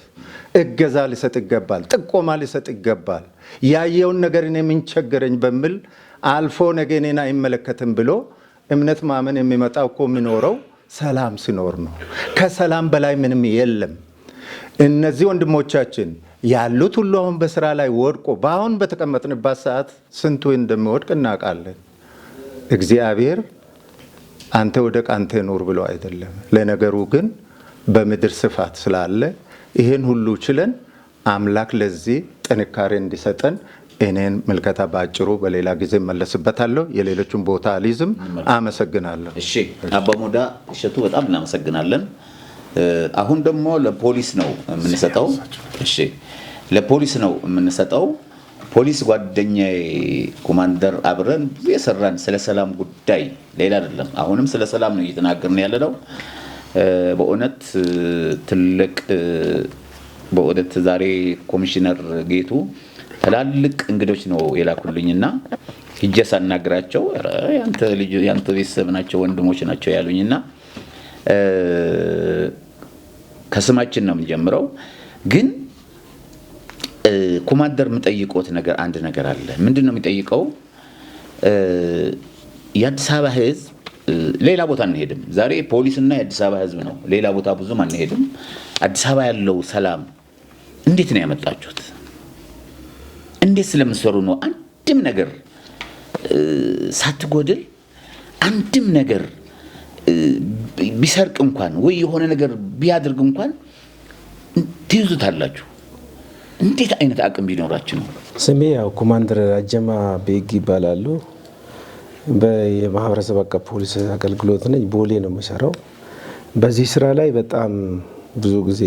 እገዛ ሊሰጥ ይገባል። ጥቆማ ሊሰጥ ይገባል። ያየውን ነገር እኔ ምን ቸገረኝ በሚል አልፎ ነገ እኔን አይመለከትም ብሎ እምነት ማመን የሚመጣው እኮ የሚኖረው ሰላም ሲኖር ነው። ከሰላም በላይ ምንም የለም። እነዚህ ወንድሞቻችን ያሉት ሁሉ አሁን በስራ ላይ ወድቆ በአሁን በተቀመጥንባት ሰዓት ስንቱ እንደሚወድቅ እናውቃለን። እግዚአብሔር አንተ ወደቅ አንተ ኑር ብሎ አይደለም። ለነገሩ ግን በምድር ስፋት ስላለ ይህን ሁሉ ችለን አምላክ ለዚህ ጥንካሬ እንዲሰጠን እኔን ምልከታ ባጭሩ በሌላ ጊዜ መለስበታለሁ። የሌሎቹን ቦታ አልይዝም። አመሰግናለሁ። እሺ አባ ሞዳ እሸቱ በጣም እናመሰግናለን። አሁን ደግሞ ለፖሊስ ነው የምንሰጠው። እሺ ለፖሊስ ነው የምንሰጠው። ፖሊስ ጓደኛዬ ኮማንደር አብረን ብዙ የሰራን ስለ ሰላም ጉዳይ ሌላ አይደለም። አሁንም ስለ ሰላም ነው እየተናገርን ያለነው። በእውነት ትልቅ በእውነት ዛሬ ኮሚሽነር ጌቱ ትላልቅ እንግዶች ነው የላኩልኝና ሂጄ ሳናግራቸው ያንተ ልጅ ያንተ ቤተሰብ ናቸው ወንድሞች ናቸው ያሉኝና ከስማችን ነው የምንጀምረው። ግን ኮማንደር የምጠይቆት ነገር አንድ ነገር አለ። ምንድነው የሚጠይቀው? የአዲስ አበባ ህዝብ ሌላ ቦታ አንሄድም። ዛሬ ፖሊስና የአዲስ አበባ ህዝብ ነው። ሌላ ቦታ ብዙም አንሄድም። አዲስ አበባ ያለው ሰላም እንዴት ነው ያመጣችሁት? እንዴት ስለምትሰሩ ነው? አንድም ነገር ሳትጎድል አንድም ነገር ቢሰርቅ እንኳን ወይ የሆነ ነገር ቢያደርግ እንኳን ትይዙታላችሁ። እንዴት አይነት አቅም ቢኖራችሁ ነው? ስሜ ያው ኮማንደር አጀማ ቤግ ይባላሉ። በማህበረሰብ አቀፍ ፖሊስ አገልግሎት ነኝ። ቦሌ ነው የምሰራው። በዚህ ስራ ላይ በጣም ብዙ ጊዜ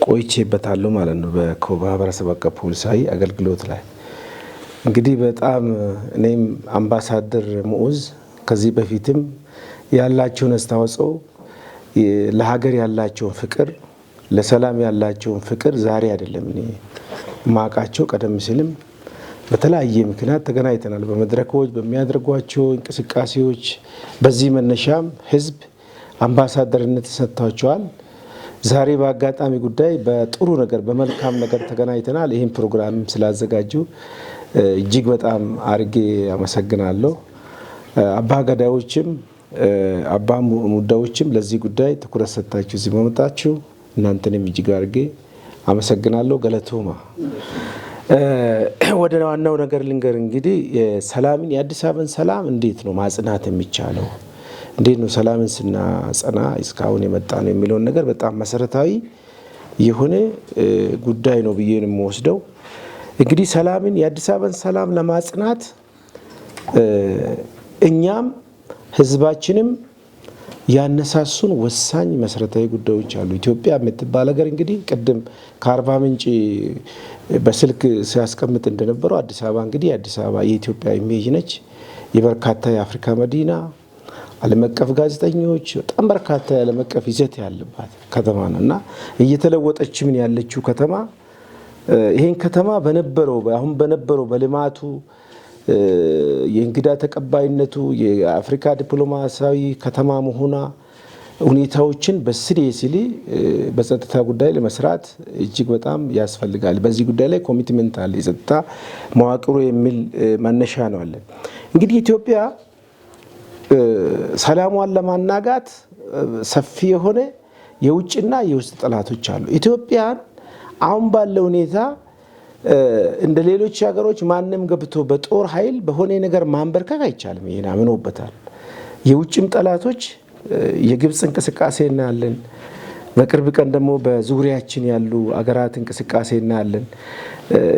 ቆይቼበታለሁ ማለት ነው። በማህበረሰብ አቀፍ ፖሊሳዊ አገልግሎት ላይ እንግዲህ በጣም እኔም አምባሳደር ሙዑዝ ከዚህ በፊትም ያላቸውን አስተዋጽኦ ለሀገር ያላቸውን ፍቅር ለሰላም ያላቸውን ፍቅር ዛሬ አይደለም እኔ ማቃቸው። ቀደም ሲልም በተለያየ ምክንያት ተገናኝተናል። በመድረኮች በሚያደርጓቸው እንቅስቃሴዎች በዚህ መነሻም ህዝብ አምባሳደርነት ተሰጥቷቸዋል። ዛሬ በአጋጣሚ ጉዳይ በጥሩ ነገር በመልካም ነገር ተገናኝተናል። ይህን ፕሮግራም ስላዘጋጁ እጅግ በጣም አርጌ አመሰግናለሁ። አባ ገዳዮችም አባ ሙዳዎችም ለዚህ ጉዳይ ትኩረት ሰጥታችሁ እዚህ በመጣችሁ እናንተንም እጅግ አርጌ አመሰግናለሁ። ገለቶማ ወደ ዋናው ነገር ልንገር። እንግዲህ ሰላምን የአዲስ አበባን ሰላም እንዴት ነው ማጽናት የሚቻለው? እንዴት ነው ሰላምን ስናጸና እስካሁን የመጣ ነው የሚለውን ነገር በጣም መሰረታዊ የሆነ ጉዳይ ነው ብዬ ነው የምወስደው። እንግዲህ ሰላምን የአዲስ አበባን ሰላም ለማጽናት እኛም ህዝባችንም ያነሳሱን ወሳኝ መሰረታዊ ጉዳዮች አሉ። ኢትዮጵያ የምትባል ሀገር እንግዲህ ቅድም ከአርባ ምንጭ በስልክ ሲያስቀምጥ እንደነበረው አዲስ አበባ እንግዲህ አዲስ አበባ የኢትዮጵያ ኢሜጅ ነች። የበርካታ የአፍሪካ መዲና፣ ዓለም አቀፍ ጋዜጠኞች፣ በጣም በርካታ የዓለም አቀፍ ይዘት ያለባት ከተማ ነው እና እየተለወጠች ምን ያለችው ከተማ ይሄን ከተማ አሁን በነበረው በልማቱ የእንግዳ ተቀባይነቱ የአፍሪካ ዲፕሎማሲያዊ ከተማ መሆኗ ሁኔታዎችን በሲሪየስሊ በጸጥታ ጉዳይ ለመስራት እጅግ በጣም ያስፈልጋል። በዚህ ጉዳይ ላይ ኮሚትመንት አለ የጸጥታ መዋቅሩ የሚል መነሻ ነው አለ። እንግዲህ ኢትዮጵያ ሰላሟን ለማናጋት ሰፊ የሆነ የውጭና የውስጥ ጠላቶች አሉ። ኢትዮጵያን አሁን ባለው ሁኔታ እንደ ሌሎች ሀገሮች ማንም ገብቶ በጦር ኃይል በሆነ ነገር ማንበርከክ አይቻልም። ይሄን አምነውበታል። የውጭም ጠላቶች የግብጽ እንቅስቃሴ እናያለን። በቅርብ ቀን ደግሞ በዙሪያችን ያሉ አገራት እንቅስቃሴ እናያለን።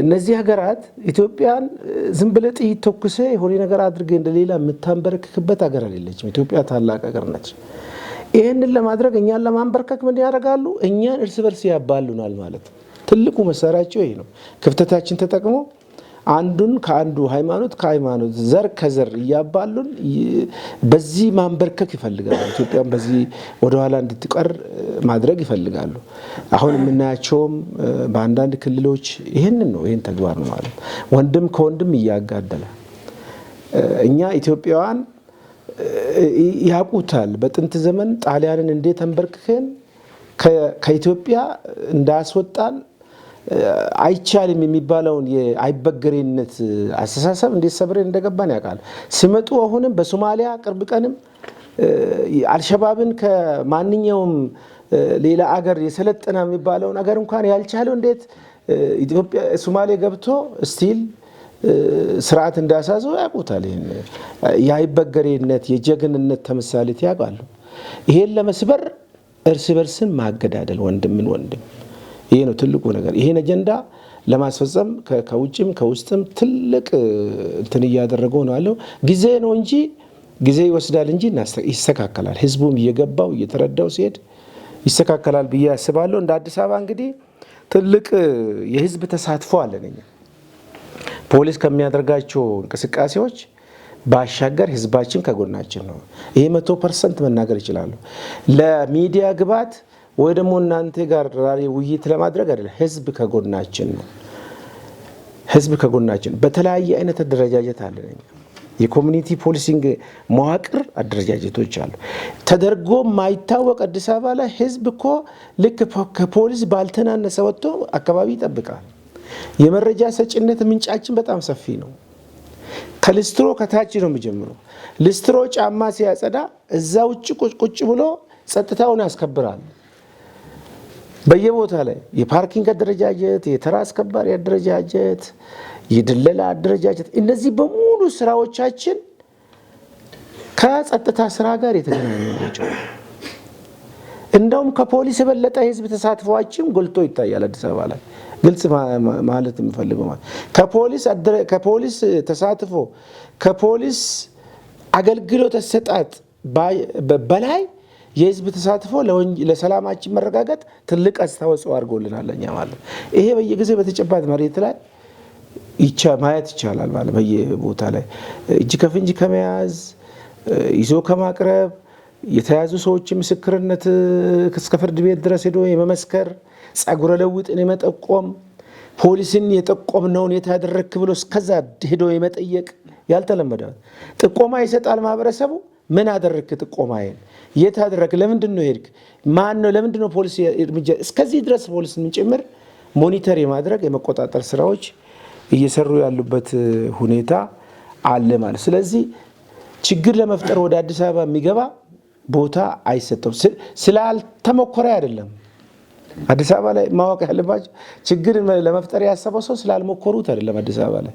እነዚህ ሀገራት ኢትዮጵያን ዝም ብለ ጥይት ተኩሰ የሆነ ነገር አድርገ እንደሌላ የምታንበረክክበት ሀገር አይደለችም። ኢትዮጵያ ታላቅ ሀገር ነች። ይህንን ለማድረግ እኛን ለማንበርከክ ምን ያደርጋሉ? እኛን እርስ በርስ ያባሉናል ማለት ነው። ትልቁ መሳሪያቸው ይሄ ነው። ክፍተታችን ተጠቅሞ አንዱን ከአንዱ ሃይማኖት ከሃይማኖት ዘር ከዘር እያባሉን በዚህ ማንበርከክ ይፈልጋሉ። ኢትዮጵያን በዚህ ወደኋላ እንድትቀር ማድረግ ይፈልጋሉ። አሁን የምናያቸውም በአንዳንድ ክልሎች ይህንን ነው። ይህን ተግባር ነው ማለት ወንድም ከወንድም እያጋደለ እኛ ኢትዮጵያውያን ያውቁታል። በጥንት ዘመን ጣሊያንን እንዴት አንበርክከን ከኢትዮጵያ እንዳስወጣን አይቻልም የሚባለውን የአይበገሬነት አስተሳሰብ እንዴት ሰብረን እንደገባን ያውቃል። ሲመጡ አሁንም በሶማሊያ ቅርብ ቀንም አልሸባብን ከማንኛውም ሌላ አገር የሰለጠነ የሚባለውን አገር እንኳን ያልቻለው እንዴት ኢትዮጵያ ሶማሌ ገብቶ ስቲል ስርዓት እንዳሳዙ ያውቁታል። ይሄን የአይበገሬነት የጀግንነት ተምሳሌት ያውቃሉ። ይሄን ለመስበር እርስ በርስን ማገዳደል ወንድምን ወንድም ይሄ ነው ትልቁ ነገር። ይሄን አጀንዳ ለማስፈጸም ከውጭም ከውስጥም ትልቅ እንትን እያደረገው ነው ያለው። ጊዜ ነው እንጂ ጊዜ ይወስዳል እንጂ ይስተካከላል። ህዝቡም እየገባው እየተረዳው ሲሄድ ይስተካከላል ብዬ አስባለሁ። እንደ አዲስ አበባ እንግዲህ ትልቅ የህዝብ ተሳትፎ አለኝ። ፖሊስ ከሚያደርጋቸው እንቅስቃሴዎች ባሻገር ህዝባችን ከጎናችን ነው። ይሄ 100% መናገር ይችላሉ። ለሚዲያ ግባት ወይ ደግሞ እናንተ ጋር ዛሬ ውይይት ለማድረግ አይደለም። ህዝብ ከጎናችን ነው። ህዝብ ከጎናችን በተለያየ አይነት አደረጃጀት አለን። የኮሚኒቲ ፖሊሲንግ መዋቅር አደረጃጀቶች አሉ። ተደርጎ ማይታወቅ አዲስ አበባ ላይ ህዝብ እኮ ልክ ከፖሊስ ባልተናነሰ ወጥቶ አካባቢ ይጠብቃል። የመረጃ ሰጭነት ምንጫችን በጣም ሰፊ ነው። ከልስትሮ ከታች ነው የሚጀምረው። ልስትሮ ጫማ ሲያጸዳ እዛ ውጭ ቁጭ ብሎ ጸጥታውን ያስከብራል። በየቦታ ላይ የፓርኪንግ አደረጃጀት፣ የተራ አስከባሪ አደረጃጀት፣ የድለላ አደረጃጀት፣ እነዚህ በሙሉ ስራዎቻችን ከጸጥታ ስራ ጋር የተገናኙ ናቸው። እንደውም ከፖሊስ የበለጠ ህዝብ ተሳትፏችን ጎልቶ ይታያል አዲስ አበባ ላይ። ግልጽ ማለት የምፈልገው ማለት ከፖሊስ ተሳትፎ ከፖሊስ አገልግሎት አሰጣጥ በላይ የህዝብ ተሳትፎ ለሰላማችን መረጋጋት ትልቅ አስተዋጽኦ አድርጎልናል እኛ ማለት። ይሄ በየጊዜው በተጨባጭ መሬት ላይ ማየት ይቻላል ማለት በየቦታ ላይ እጅ ከፍንጅ ከመያዝ ይዞ ከማቅረብ የተያዙ ሰዎች ምስክርነት እስከ ፍርድ ቤት ድረስ ሄዶ የመመስከር ጸጉረ ለውጥን የመጠቆም ፖሊስን የጠቆምነውን የታደረክ ብሎ እስከዛ ሄዶ የመጠየቅ ያልተለመደ ጥቆማ ይሰጣል ማህበረሰቡ። ምን አደረክ? ጥቆማዬን የት አደረክ? ለምንድን ነው ሄድክ? ማን ነው? ለምንድን ነው ፖሊስ እርምጃ? እስከዚህ ድረስ ፖሊስን ጭምር ሞኒተር የማድረግ የመቆጣጠር ስራዎች እየሰሩ ያሉበት ሁኔታ አለ ማለት። ስለዚህ ችግር ለመፍጠር ወደ አዲስ አበባ የሚገባ ቦታ አይሰጠም። ስላልተሞከረ አይደለም። አዲስ አበባ ላይ ማወቅ ያለባቸው ችግር ለመፍጠር ያሰበው ሰው ስላልሞከሩት አይደለም። አዲስ አበባ ላይ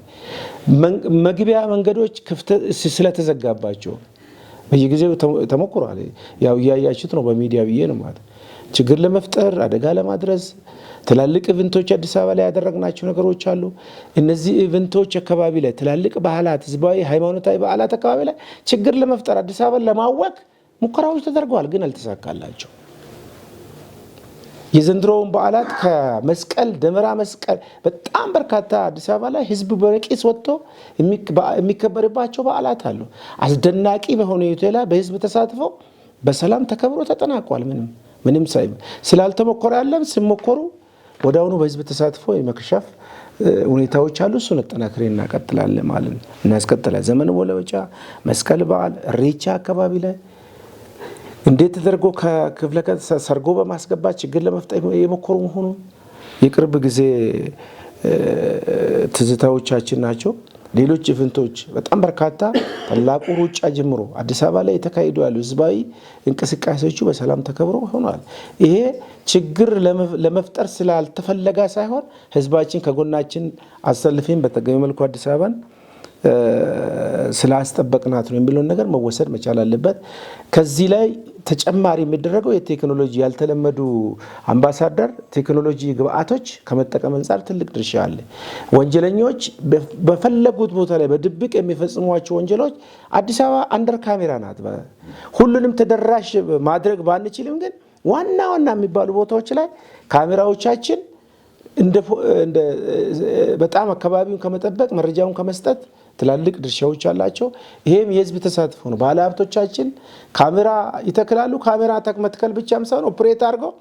መግቢያ መንገዶች ክፍተት ስለተዘጋባቸው በየጊዜው ተሞክሯል። ያው እያያችሁት ነው በሚዲያ ብዬ ነው ማለት። ችግር ለመፍጠር አደጋ ለማድረስ ትላልቅ ኢቨንቶች አዲስ አበባ ላይ ያደረግናቸው ነገሮች አሉ። እነዚህ ኢቨንቶች አካባቢ ላይ ትላልቅ ባህላት፣ ህዝባዊ ሃይማኖታዊ ባህላት አካባቢ ላይ ችግር ለመፍጠር አዲስ አበባ ለማወቅ ሙከራዎች ተደርገዋል፣ ግን አልተሳካላቸው። የዘንድሮውን በዓላት ከመስቀል ደመራ መስቀል በጣም በርካታ አዲስ አበባ ላይ ህዝብ በነቂስ ወጥቶ የሚከበርባቸው በዓላት አሉ። አስደናቂ በሆነ ሁኔታ በህዝብ ተሳትፎ በሰላም ተከብሮ ተጠናቋል። ምንም ሳይል ስላልተሞከረ ያለም ሲሞከሩ ወዲያውኑ በህዝብ ተሳትፎ የመክሸፍ ሁኔታዎች አሉ። እሱን አጠናክረን እናቀጥላለን ማለት ነው። እናስቀጥላለን። ዘመን መለወጫ፣ መስቀል በዓል፣ ኢሬቻ አካባቢ ላይ እንዴት ተደርጎ ከክፍለ ሰርጎ በማስገባት ችግር ለመፍጠር የሞከሩ መሆኑ የቅርብ ጊዜ ትዝታዎቻችን ናቸው። ሌሎች ኢቨንቶች በጣም በርካታ ታላቁ ሩጫ ጀምሮ አዲስ አበባ ላይ የተካሄዱ ያሉ ህዝባዊ እንቅስቃሴዎቹ በሰላም ተከብሮ ሆኗል። ይሄ ችግር ለመፍጠር ስላልተፈለገ ሳይሆን ህዝባችን ከጎናችን አሰልፈን በተገቢ መልኩ አዲስ አበባን ስላስጠበቅናት ነው የሚለውን ነገር መወሰድ መቻል አለበት። ከዚህ ላይ ተጨማሪ የሚደረገው የቴክኖሎጂ ያልተለመዱ አምባሳደር ቴክኖሎጂ ግብአቶች ከመጠቀም አንፃር ትልቅ ድርሻ አለ። ወንጀለኞች በፈለጉት ቦታ ላይ በድብቅ የሚፈጽሟቸው ወንጀሎች አዲስ አበባ አንደር ካሜራ ናት። ሁሉንም ተደራሽ ማድረግ ባንችልም ግን ዋና ዋና የሚባሉ ቦታዎች ላይ ካሜራዎቻችን በጣም አካባቢውን ከመጠበቅ መረጃውን ከመስጠት ትላልቅ ድርሻዎች አላቸው። ይሄም የህዝብ ተሳትፎ ነው። ባለሀብቶቻችን ካሜራ ይተክላሉ። ካሜራ መትከል ብቻም ሳይሆን ኦፕሬት አድርገው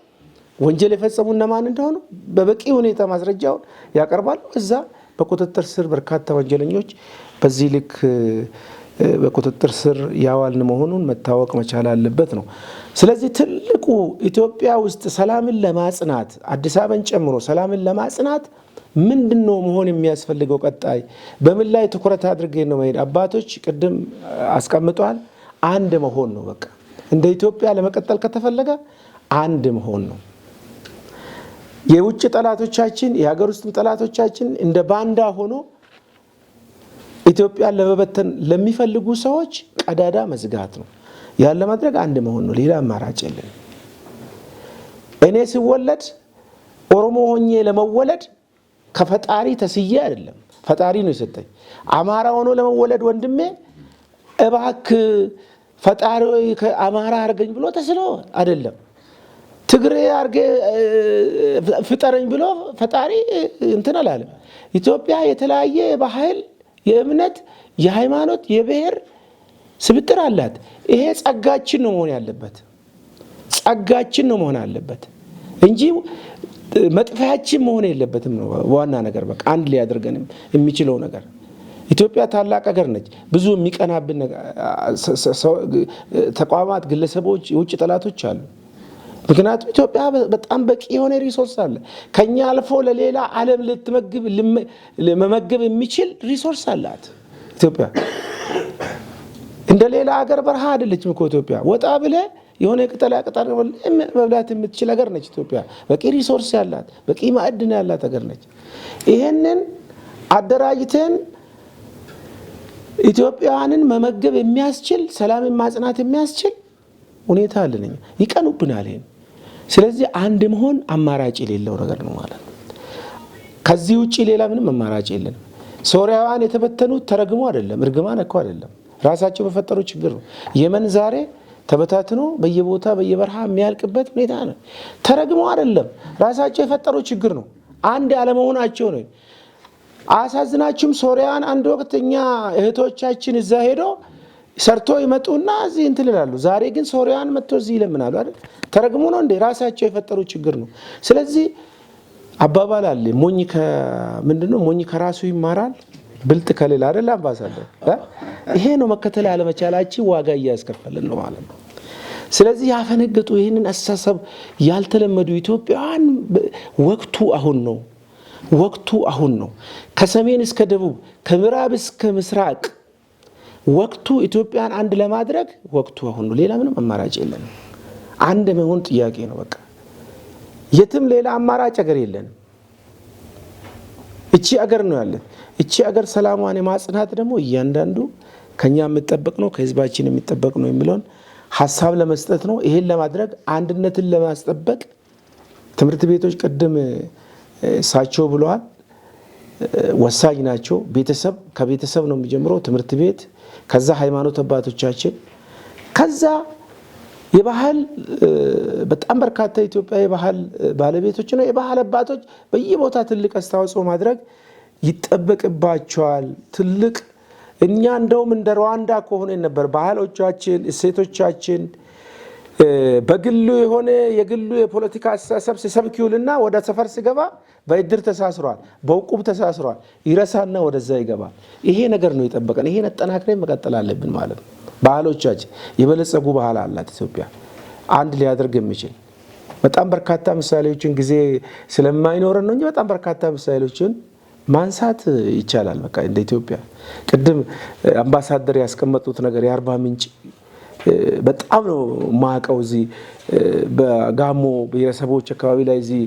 ወንጀል የፈጸሙ እነማን እንደሆኑ በበቂ ሁኔታ ማስረጃውን ያቀርባሉ። እዛ በቁጥጥር ስር በርካታ ወንጀለኞች በዚህ ልክ በቁጥጥር ስር ያዋልን መሆኑን መታወቅ መቻል አለበት ነው። ስለዚህ ትልቁ ኢትዮጵያ ውስጥ ሰላምን ለማጽናት አዲስ አበባን ጨምሮ ሰላምን ለማጽናት ምንድነው መሆን የሚያስፈልገው? ቀጣይ በምን ላይ ትኩረት አድርገን ነው መሄድ? አባቶች ቅድም አስቀምጧል። አንድ መሆን ነው። በቃ እንደ ኢትዮጵያ ለመቀጠል ከተፈለገ አንድ መሆን ነው። የውጭ ጠላቶቻችን የሀገር ውስጥም ጠላቶቻችን እንደ ባንዳ ሆኖ ኢትዮጵያን ለመበተን ለሚፈልጉ ሰዎች ቀዳዳ መዝጋት ነው። ያን ለማድረግ አንድ መሆን ነው። ሌላ አማራጭ የለም። እኔ ሲወለድ ኦሮሞ ሆኜ ለመወለድ ከፈጣሪ ተስዬ አይደለም፣ ፈጣሪ ነው የሰጠኝ። አማራ ሆኖ ለመወለድ ወንድሜ እባክህ ፈጣሪ ከአማራ አርገኝ ብሎ ተስሎ አይደለም። ትግሬ አርገ ፍጠረኝ ብሎ ፈጣሪ እንትን አላለም። ኢትዮጵያ የተለያየ ባህል፣ የእምነት፣ የሃይማኖት፣ የብሔር ስብጥር አላት። ይሄ ጸጋችን ነው መሆን ያለበት። ጸጋችን ነው መሆን ያለበት እንጂ መጥፋያችን መሆን የለበትም ነው ዋና ነገር። በቃ አንድ ሊያደርገን የሚችለው ነገር ኢትዮጵያ ታላቅ ሀገር ነች። ብዙ የሚቀናብን ተቋማት፣ ግለሰቦች፣ የውጭ ጠላቶች አሉ። ምክንያቱም ኢትዮጵያ በጣም በቂ የሆነ ሪሶርስ አለ። ከኛ አልፎ ለሌላ ዓለም ለመመገብ የሚችል ሪሶርስ አላት ኢትዮጵያ። እንደ ሌላ ሀገር በረሃ አይደለችም እኮ ኢትዮጵያ። ወጣ ብለ የሆነ ቅጠላ ቅጠል መብላት የምትችል ሀገር ነች ኢትዮጵያ። በቂ ሪሶርስ ያላት፣ በቂ ማዕድን ያላት ሀገር ነች። ይሄንን አደራጅተን ኢትዮጵያውያንን መመገብ የሚያስችል ሰላምን ማጽናት የሚያስችል ሁኔታ አለኝ። ይቀኑብናል ይሄን። ስለዚህ አንድ መሆን አማራጭ የሌለው ነገር ነው ማለት ነው። ከዚህ ውጪ ሌላ ምንም አማራጭ የለንም። ሶሪያውያን የተበተኑት ተረግሞ አይደለም፣ እርግማን እኮ አይደለም፣ ራሳቸው በፈጠሩ ችግር ነው። የመን ዛሬ ተበታትኖ በየቦታ በየበረሃ የሚያልቅበት ሁኔታ ነው። ተረግሞ አይደለም፣ ራሳቸው የፈጠሩ ችግር ነው። አንድ አለመሆናቸው ነው። አሳዝናችሁም ሶሪያን አንድ ወቅት እኛ እህቶቻችን እዛ ሄዶ ሰርቶ ይመጡና እዚህ እንትን ይላሉ። ዛሬ ግን ሶሪያን መጥቶ እዚህ ይለምናሉ አይደል? ተረግሞ ነው እንዴ? ራሳቸው የፈጠሩ ችግር ነው። ስለዚህ አባባል አለ፣ ምንድነው ሞኝ ከራሱ ይማራል ብልጥ ከሌላ አይደል? አምባሳደር ይሄ ነው መከተል ያለመቻላችን ዋጋ እያስከፈለን ነው ማለት ነው። ስለዚህ ያፈነገጡ ይህንን አስተሳሰብ ያልተለመዱ ኢትዮጵያውያን ወቅቱ አሁን ነው። ወቅቱ አሁን ነው። ከሰሜን እስከ ደቡብ፣ ከምዕራብ እስከ ምስራቅ ወቅቱ ኢትዮጵያን አንድ ለማድረግ ወቅቱ አሁን ነው። ሌላ ምንም አማራጭ የለንም። አንድ መሆን ጥያቄ ነው በቃ። የትም ሌላ አማራጭ ሀገር የለንም። እቺ ሀገር ነው ያለን። እቺ ሀገር ሰላሟን የማጽናት ደግሞ እያንዳንዱ ከኛ የሚጠበቅ ነው፣ ከህዝባችን የሚጠበቅ ነው የሚለውን ሀሳብ ለመስጠት ነው። ይሄን ለማድረግ አንድነትን ለማስጠበቅ ትምህርት ቤቶች ቅድም እሳቸው ብለዋል፣ ወሳኝ ናቸው። ቤተሰብ ከቤተሰብ ነው የሚጀምረው፣ ትምህርት ቤት፣ ከዛ ሃይማኖት አባቶቻችን፣ ከዛ የባህል በጣም በርካታ ኢትዮጵያ የባህል ባለቤቶች ነው። የባህል አባቶች በየቦታ ትልቅ አስተዋጽኦ ማድረግ ይጠበቅባቸዋል። ትልቅ እኛ እንደውም እንደ ሩዋንዳ ከሆነ ነበር ባህሎቻችን፣ እሴቶቻችን በግሉ የሆነ የግሉ የፖለቲካ አስተሳሰብ ሲሰብኪውልና ወደ ሰፈር ሲገባ በእድር ተሳስሯል፣ በውቁብ ተሳስሯል፣ ይረሳና ወደዛ ይገባል። ይሄ ነገር ነው የጠበቀን። ይሄን አጠናክረን መቀጠል አለብን ማለት ነው። ባህሎቻችን የበለጸጉ ባህል አላት ኢትዮጵያ አንድ ሊያደርግ የሚችል በጣም በርካታ ምሳሌዎችን ጊዜ ስለማይኖረን ነው እንጂ በጣም በርካታ ምሳሌዎችን ማንሳት ይቻላል። በቃ እንደ ኢትዮጵያ ቅድም አምባሳደር ያስቀመጡት ነገር የአርባ ምንጭ በጣም ነው ማቀው እዚህ በጋሞ ብሔረሰቦች አካባቢ ላይ እዚህ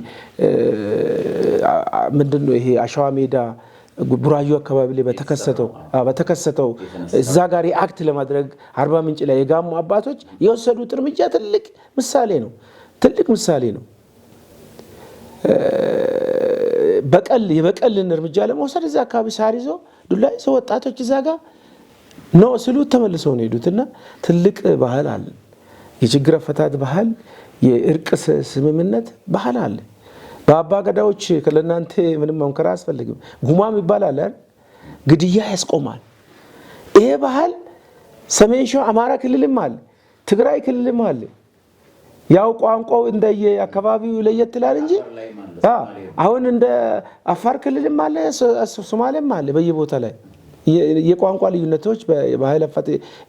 ምንድነው ይሄ አሸዋ ሜዳ ቡራዩ አካባቢ ላይ በተከሰተው እዛ ጋር አክት ለማድረግ አርባ ምንጭ ላይ የጋሞ አባቶች የወሰዱት እርምጃ ትልቅ ምሳሌ ነው። የበቀልን እርምጃ ለመውሰድ እዛ አካባቢ ሳር ይዞ ዱላ ይዞ ወጣቶች እዛ ጋር ነው ስሉ ተመልሰው ነው ሄዱትና ትልቅ ባህል አለ። የችግር አፈታት ባህል፣ የእርቅ ስምምነት ባህል አለ። በአባ ገዳዎች ለእናንተ ምንም መምከር አያስፈልግም። ጉማም ይባላል አይደል? ግድያ ያስቆማል። ይሄ ባህል ሰሜን ሸዋ አማራ ክልልም አለ፣ ትግራይ ክልልም አለ። ያው ቋንቋው እንደየ አካባቢው ለየት ይላል እንጂ አሁን እንደ አፋር ክልልም አለ፣ ሶማሌም አለ። በየቦታ ላይ የቋንቋ ልዩነቶች፣ በባህል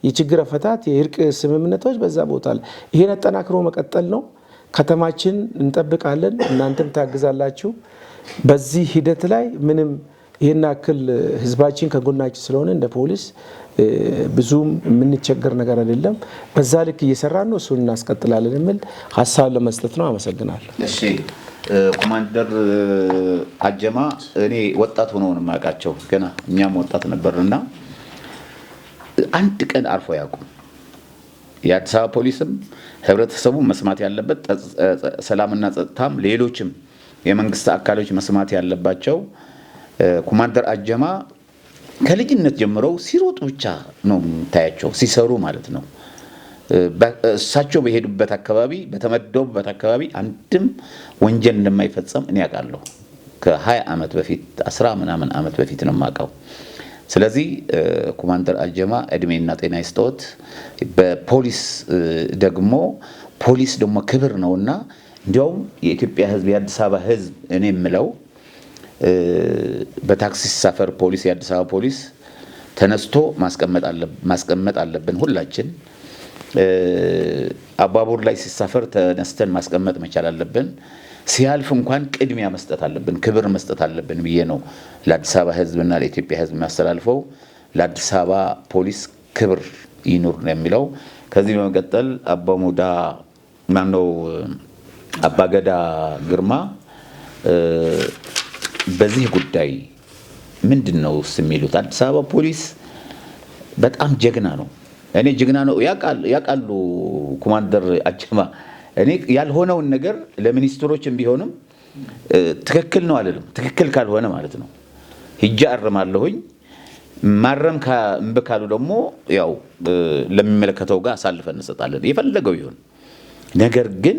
የችግር አፈታት፣ የእርቅ ስምምነቶች በዛ ቦታ ላይ ይሄን አጠናክሮ መቀጠል ነው። ከተማችን እንጠብቃለን፣ እናንተም ታግዛላችሁ። በዚህ ሂደት ላይ ምንም ይሄን አክል ህዝባችን ከጎናችን ስለሆነ እንደ ፖሊስ ብዙም የምንቸገር ነገር አይደለም። በዛ ልክ እየሰራን ነው፣ እሱን እናስቀጥላለን የሚል ሀሳብ ለመስጠት ነው። አመሰግናለሁ። እሺ ኮማንደር አጀማ እኔ ወጣት ሆኖ ነው የማውቃቸው፣ ገና እኛም ወጣት ነበርና አንድ ቀን አርፎ ያውቁም። የአዲስ አበባ ፖሊስም ህብረተሰቡ መስማት ያለበት ሰላምና ጸጥታም ሌሎችም የመንግስት አካሎች መስማት ያለባቸው ኮማንደር አጀማ ከልጅነት ጀምረው ሲሮጡ ብቻ ነው ታያቸው፣ ሲሰሩ ማለት ነው። እሳቸው በሄዱበት አካባቢ በተመደቡበት አካባቢ አንድም ወንጀል እንደማይፈጸም እኔ ያውቃለሁ። ከ20 ዓመት በፊት 10 ምናምን ዓመት በፊት ነው የማውቀው። ስለዚህ ኮማንደር አጀማ እድሜና ጤና ይስጥዎት። በፖሊስ ደግሞ ክብር ነውና እንዲያውም የኢትዮጵያ ህዝብ የአዲስ አበባ ህዝብ እኔ የምለው በታክሲ ሲሳፈር ፖሊስ የአዲስ አበባ ፖሊስ ተነስቶ ማስቀመጥ አለብን። ሁላችን አባቡር ላይ ሲሳፈር ተነስተን ማስቀመጥ መቻል አለብን። ሲያልፍ እንኳን ቅድሚያ መስጠት አለብን፣ ክብር መስጠት አለብን ብዬ ነው ለአዲስ አበባ ህዝብና ለኢትዮጵያ ህዝብ የሚያስተላልፈው። ለአዲስ አበባ ፖሊስ ክብር ይኑር ነው የሚለው። ከዚህ በመቀጠል አባገዳ ግርማ በዚህ ጉዳይ ምንድነው የሚሉት? አዲስ አበባ ፖሊስ በጣም ጀግና ነው። እኔ ጀግና ነው ያውቃሉ ኮማንደር አጀማ። እኔ ያልሆነውን ነገር ለሚኒስትሮችም ቢሆንም ትክክል ነው አይደለም፣ ትክክል ካልሆነ ማለት ነው ሂጃ አርማለሁኝ። ማረም ካሉ ደግሞ ያው ለሚመለከተው ጋር አሳልፈን እንሰጣለን፣ የፈለገው ይሁን። ነገር ግን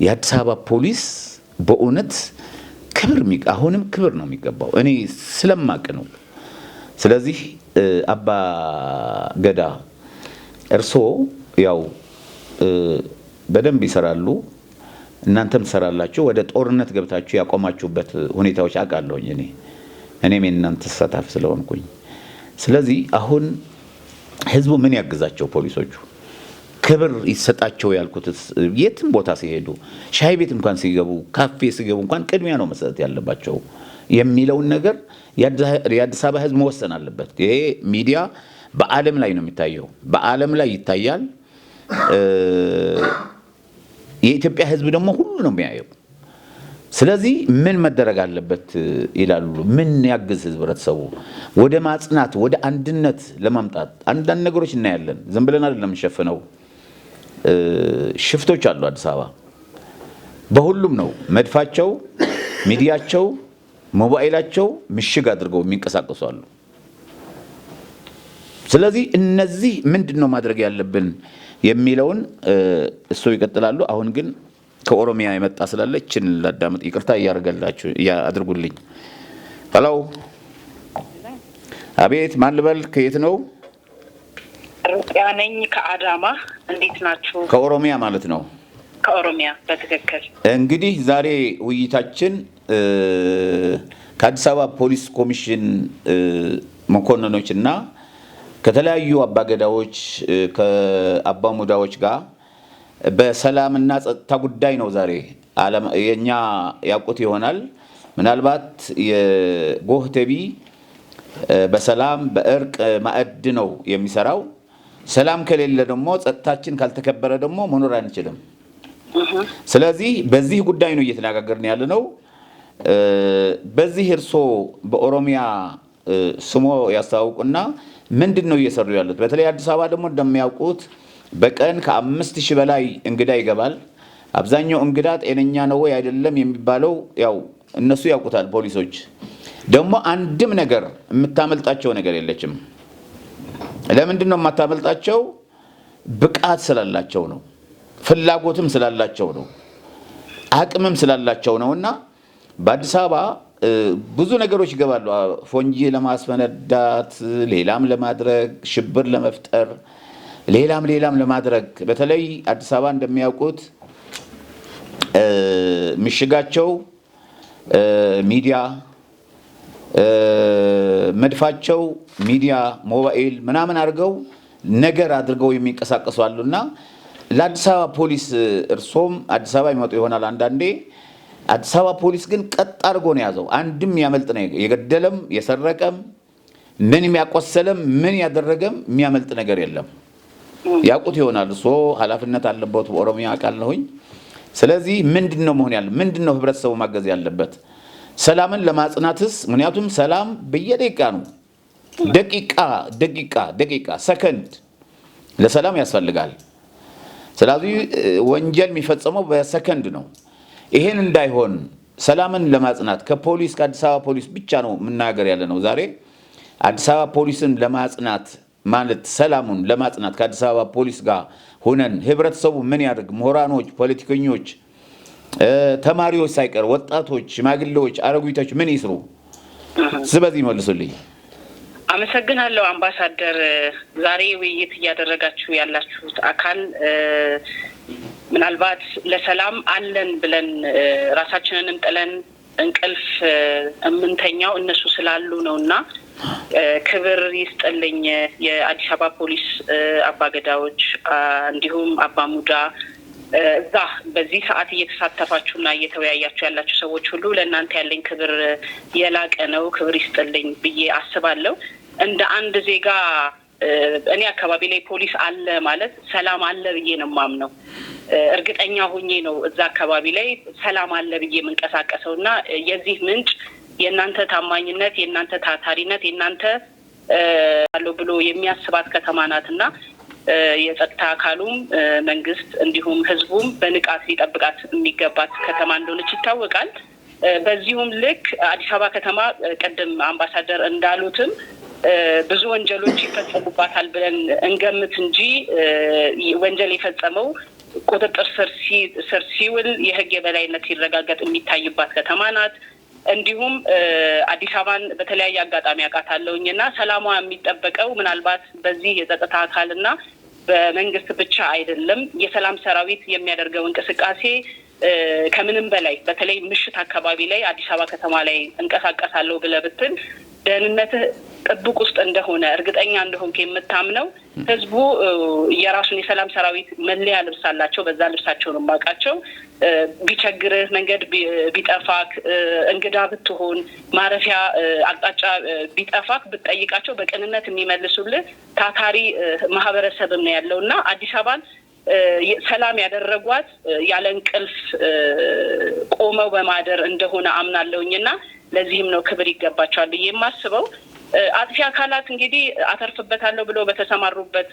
የአዲስ አበባ ፖሊስ በእውነት አሁንም ክብር ነው የሚገባው፣ እኔ ስለማቅ ነው። ስለዚህ አባ ገዳ እርሶ ያው በደንብ ይሰራሉ፣ እናንተም ትሰራላችሁ። ወደ ጦርነት ገብታችሁ ያቆማችሁበት ሁኔታዎች አውቃለሁኝ እኔም የእናንተ ተሳታፊ ስለሆንኩኝ። ስለዚህ አሁን ህዝቡ ምን ያግዛቸው? ፖሊሶቹ ክብር ይሰጣቸው ያልኩት የትም ቦታ ሲሄዱ፣ ሻይ ቤት እንኳን ሲገቡ፣ ካፌ ሲገቡ እንኳን ቅድሚያ ነው መስጠት ያለባቸው የሚለውን ነገር የአዲስ አበባ ህዝብ መወሰን አለበት። ይሄ ሚዲያ በዓለም ላይ ነው የሚታየው፣ በዓለም ላይ ይታያል። የኢትዮጵያ ህዝብ ደግሞ ሁሉ ነው የሚያየው። ስለዚህ ምን መደረግ አለበት ይላሉ? ምን ያግዝ ህብረተሰቡ ወደ ማጽናት ወደ አንድነት ለማምጣት? አንዳንድ ነገሮች እናያለን፣ ዝም ብለን አይደለም የምንሸፍነው። ሽፍቶች አሉ አዲስ አበባ፣ በሁሉም ነው መድፋቸው፣ ሚዲያቸው፣ ሞባይላቸው ምሽግ አድርገው የሚንቀሳቀሱ አሉ። ስለዚህ እነዚህ ምንድነው ማድረግ ያለብን የሚለውን እሱ ይቀጥላሉ። አሁን ግን ከኦሮሚያ የመጣ ስላለችን ላዳምጥ፣ ይቅርታ ያድርጉልኝ። ሄሎ፣ አቤት፣ ማን ልበል? ከየት ነው? ሩቅያ ነኝ ከአዳማ። እንዴት ናችሁ? ከኦሮሚያ ማለት ነው። ከኦሮሚያ በትክክል። እንግዲህ ዛሬ ውይይታችን ከአዲስ አበባ ፖሊስ ኮሚሽን መኮንኖች እና ከተለያዩ አባገዳዎች ከአባሙዳዎች ጋር በሰላምና ጸጥታ ጉዳይ ነው። ዛሬ የኛ ያውቁት ይሆናል። ምናልባት የጎህ ቲቪ በሰላም በእርቅ ማዕድ ነው የሚሰራው። ሰላም ከሌለ ደግሞ ጸጥታችን ካልተከበረ ደግሞ መኖር አንችልም። ስለዚህ በዚህ ጉዳይ ነው እየተነጋገርን ያለነው። በዚህ እርሶ በኦሮሚያ ስሞ ያስተዋውቁና ምንድነው እየሰሩ ያሉት? በተለይ አዲስ አበባ ደግሞ እንደሚያውቁት በቀን ከ5000 በላይ እንግዳ ይገባል። አብዛኛው እንግዳ ጤነኛ ነው ወይ አይደለም የሚባለው ያው እነሱ ያውቁታል። ፖሊሶች ደግሞ አንድም ነገር የምታመልጣቸው ነገር የለችም። ለምንድን ነው የማታመልጣቸው? ብቃት ስላላቸው ነው፣ ፍላጎትም ስላላቸው ነው፣ አቅምም ስላላቸው ነውና በአዲስ አበባ ብዙ ነገሮች ይገባሉ። ፎንጂ ለማስፈነዳት፣ ሌላም ለማድረግ፣ ሽብር ለመፍጠር፣ ሌላም ለማድረግ በተለይ አዲስ አበባ እንደሚያውቁት ምሽጋቸው ሚዲያ መድፋቸው ሚዲያ ሞባይል ምናምን አድርገው የሚንቀሳቀሱ አሉና ለአዲስ አበባ ፖሊስ እርሶም አዲስ አበባ ይመጡ ይሆናል አንዳንዴ። አዲስ አበባ ፖሊስ ግን ቀጥ አድርጎ ነው ያዘው። አንድም ያመልጥ ነው የገደለም የሰረቀም ምን የሚያቆሰለም ምን ያደረገም የሚያመልጥ ነገር የለም። ያውቁት ይሆናል። እርሶ ኃላፊነት አለበት በኦሮሚያ አቃለሁኝ። ስለዚህ ምንድነው መሆን ያለ ምንድነው ህብረተሰቡ ማገዝ ያለበት ሰላምን ለማጽናትስ? ምክንያቱም ሰላም በየደቂቃ ነው ደቂቃ ሰከንድ ለሰላም ያስፈልጋል። ስለዚህ ወንጀል የሚፈጸመው በሰከንድ ነው። ይሄን እንዳይሆን ሰላምን ለማጽናት ከፖሊስ ከአዲስ አበባ ፖሊስ ብቻ ነው መናገር ያለ ነው ዛሬ። አዲስ አበባ ፖሊስን ለማጽናት ማለት ሰላሙን ለማጽናት ከአዲስ አበባ ፖሊስ ጋር ሆነን ህብረተሰቡ ምን ያድርግ? ምሁራኖች፣ ፖለቲከኞች፣ ተማሪዎች ሳይቀር ወጣቶች፣ ሽማግሌዎች፣ አረጋዊቶች ምን ይስሩ? ስለዚህ መልሱልኝ። አመሰግናለሁ አምባሳደር። ዛሬ ውይይት እያደረጋችሁ ያላችሁት አካል ምናልባት ለሰላም አለን ብለን ራሳችንን ጥለን እንቅልፍ የምንተኛው እነሱ ስላሉ ነውና ክብር ይስጥልኝ። የአዲስ አበባ ፖሊስ አባገዳዎች እንዲሁም አባሙዳ እዛ በዚህ ሰዓት እየተሳተፋችሁና እየተወያያችሁ ያላችሁ ሰዎች ሁሉ ለእናንተ ያለኝ ክብር የላቀ ነው። ክብር ይስጥልኝ ብዬ አስባለሁ። እንደ አንድ ዜጋ እኔ አካባቢ ላይ ፖሊስ አለ ማለት ሰላም አለ ብዬ ነው የማምነው። እርግጠኛ ሆኜ ነው እዛ አካባቢ ላይ ሰላም አለ ብዬ የምንቀሳቀሰውና የዚህ ምንጭ የእናንተ ታማኝነት፣ የእናንተ ታታሪነት፣ የእናንተ አለው ብሎ የሚያስባት ከተማ ናትና የጸጥታ አካሉም መንግስት እንዲሁም ህዝቡም በንቃት ሊጠብቃት የሚገባት ከተማ እንደሆነች ይታወቃል። በዚሁም ልክ አዲስ አበባ ከተማ ቀደም አምባሳደር እንዳሉትም ብዙ ወንጀሎች ይፈጸሙባታል ብለን እንገምት እንጂ ወንጀል የፈጸመው ቁጥጥር ስር ሲውል የህግ የበላይነት ሲረጋገጥ የሚታይባት ከተማ ናት። እንዲሁም አዲስ አበባን በተለያየ አጋጣሚ አውቃታለሁኝና ሰላሟ የሚጠበቀው ምናልባት በዚህ የጸጥታ አካልና በመንግስት ብቻ አይደለም። የሰላም ሰራዊት የሚያደርገው እንቅስቃሴ ከምንም በላይ በተለይ ምሽት አካባቢ ላይ አዲስ አበባ ከተማ ላይ እንቀሳቀሳለሁ ብለህ ብትል ደህንነትህ ጥብቅ ውስጥ እንደሆነ እርግጠኛ እንደሆንክ የምታምነው ህዝቡ የራሱን የሰላም ሰራዊት መለያ ልብስ አላቸው። በዛ ልብሳቸው ነው የማውቃቸው። ቢቸግርህ መንገድ ቢጠፋክ እንግዳ ብትሆን ማረፊያ አቅጣጫ ቢጠፋክ ብትጠይቃቸው በቅንነት የሚመልሱልህ ታታሪ ማህበረሰብም ነው ያለውና አዲስ አበባን ሰላም ያደረጓት ያለ እንቅልፍ ቆመው በማደር እንደሆነ አምናለሁኝና ለዚህም ነው ክብር ይገባቸዋል ብዬ የማስበው። አጥፊ አካላት እንግዲህ አተርፍበታለሁ ብለው በተሰማሩበት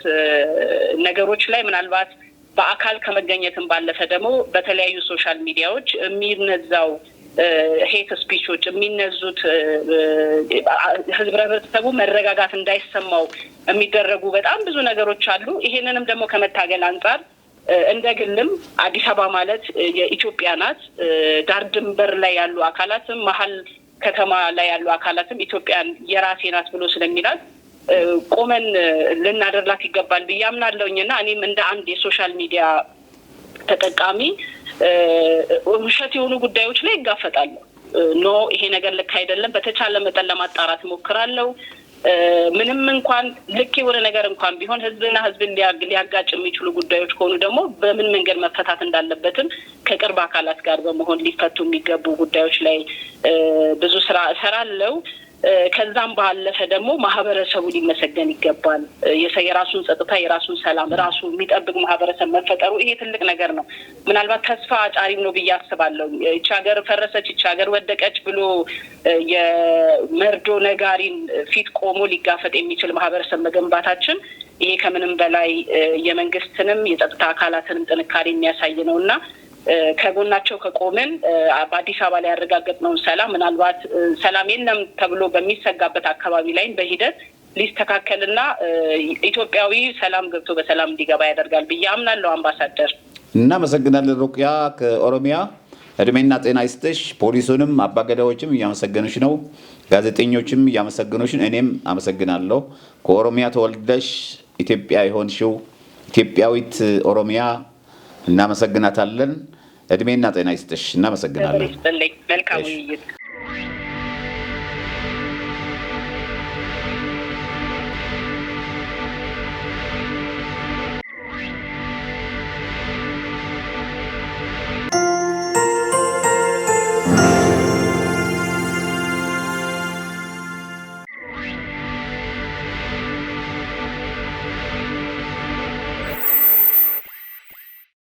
ነገሮች ላይ ምናልባት በአካል ከመገኘትም ባለፈ ደግሞ በተለያዩ ሶሻል ሚዲያዎች የሚነዛው ሄት ስፒቾች የሚነዙት ህብረተሰቡ መረጋጋት እንዳይሰማው የሚደረጉ በጣም ብዙ ነገሮች አሉ። ይሄንንም ደግሞ ከመታገል አንጻር እንደ ግልም አዲስ አበባ ማለት የኢትዮጵያ ናት። ዳር ድንበር ላይ ያሉ አካላትም መሀል ከተማ ላይ ያሉ አካላትም ኢትዮጵያን የራሴ ናት ብሎ ስለሚላት ቆመን ልናደርላት ይገባል ብዬ አምናለሁኝና እኔም እንደ አንድ የሶሻል ሚዲያ ተጠቃሚ ውሸት የሆኑ ጉዳዮች ላይ ይጋፈጣለሁ። ኖ ይሄ ነገር ልክ አይደለም፣ በተቻለ መጠን ለማጣራት ሞክራለሁ። ምንም እንኳን ልክ የሆነ ነገር እንኳን ቢሆን ህዝብና ህዝብን ሊያጋጭ የሚችሉ ጉዳዮች ከሆኑ ደግሞ በምን መንገድ መፈታት እንዳለበትም ከቅርብ አካላት ጋር በመሆን ሊፈቱ የሚገቡ ጉዳዮች ላይ ብዙ ስራ እሰራለሁ። ከዛም ባለፈ ደግሞ ማህበረሰቡ ሊመሰገን ይገባል። የራሱን ጸጥታ የራሱን ሰላም ራሱ የሚጠብቅ ማህበረሰብ መፈጠሩ ይሄ ትልቅ ነገር ነው። ምናልባት ተስፋ አጫሪም ነው ብዬ አስባለሁ። ይህች ሀገር ፈረሰች፣ ይህች ሀገር ወደቀች ብሎ የመርዶ ነጋሪን ፊት ቆሞ ሊጋፈጥ የሚችል ማህበረሰብ መገንባታችን ይሄ ከምንም በላይ የመንግስትንም የጸጥታ አካላትንም ጥንካሬ የሚያሳይ ነውና ከጎናቸው ከቆመን በአዲስ አበባ ላይ ያረጋገጥነውን ሰላም ምናልባት ሰላም የለም ተብሎ በሚሰጋበት አካባቢ ላይ በሂደት ሊስተካከልና ኢትዮጵያዊ ሰላም ገብቶ በሰላም እንዲገባ ያደርጋል ብዬ አምናለሁ። አምባሳደር እናመሰግናለን። ሩቅያ ከኦሮሚያ እድሜና ጤና ይስጥሽ። ፖሊሱንም አባገዳዎችም እያመሰገኑሽ ነው፣ ጋዜጠኞችም እያመሰገኑሽ፣ እኔም አመሰግናለሁ። ከኦሮሚያ ተወልደሽ ኢትዮጵያ የሆንሽው ኢትዮጵያዊት ኦሮሚያ እናመሰግናታለን። እድሜና ጤና ይስጥሽ። እናመሰግናለን። መልካም ውይይት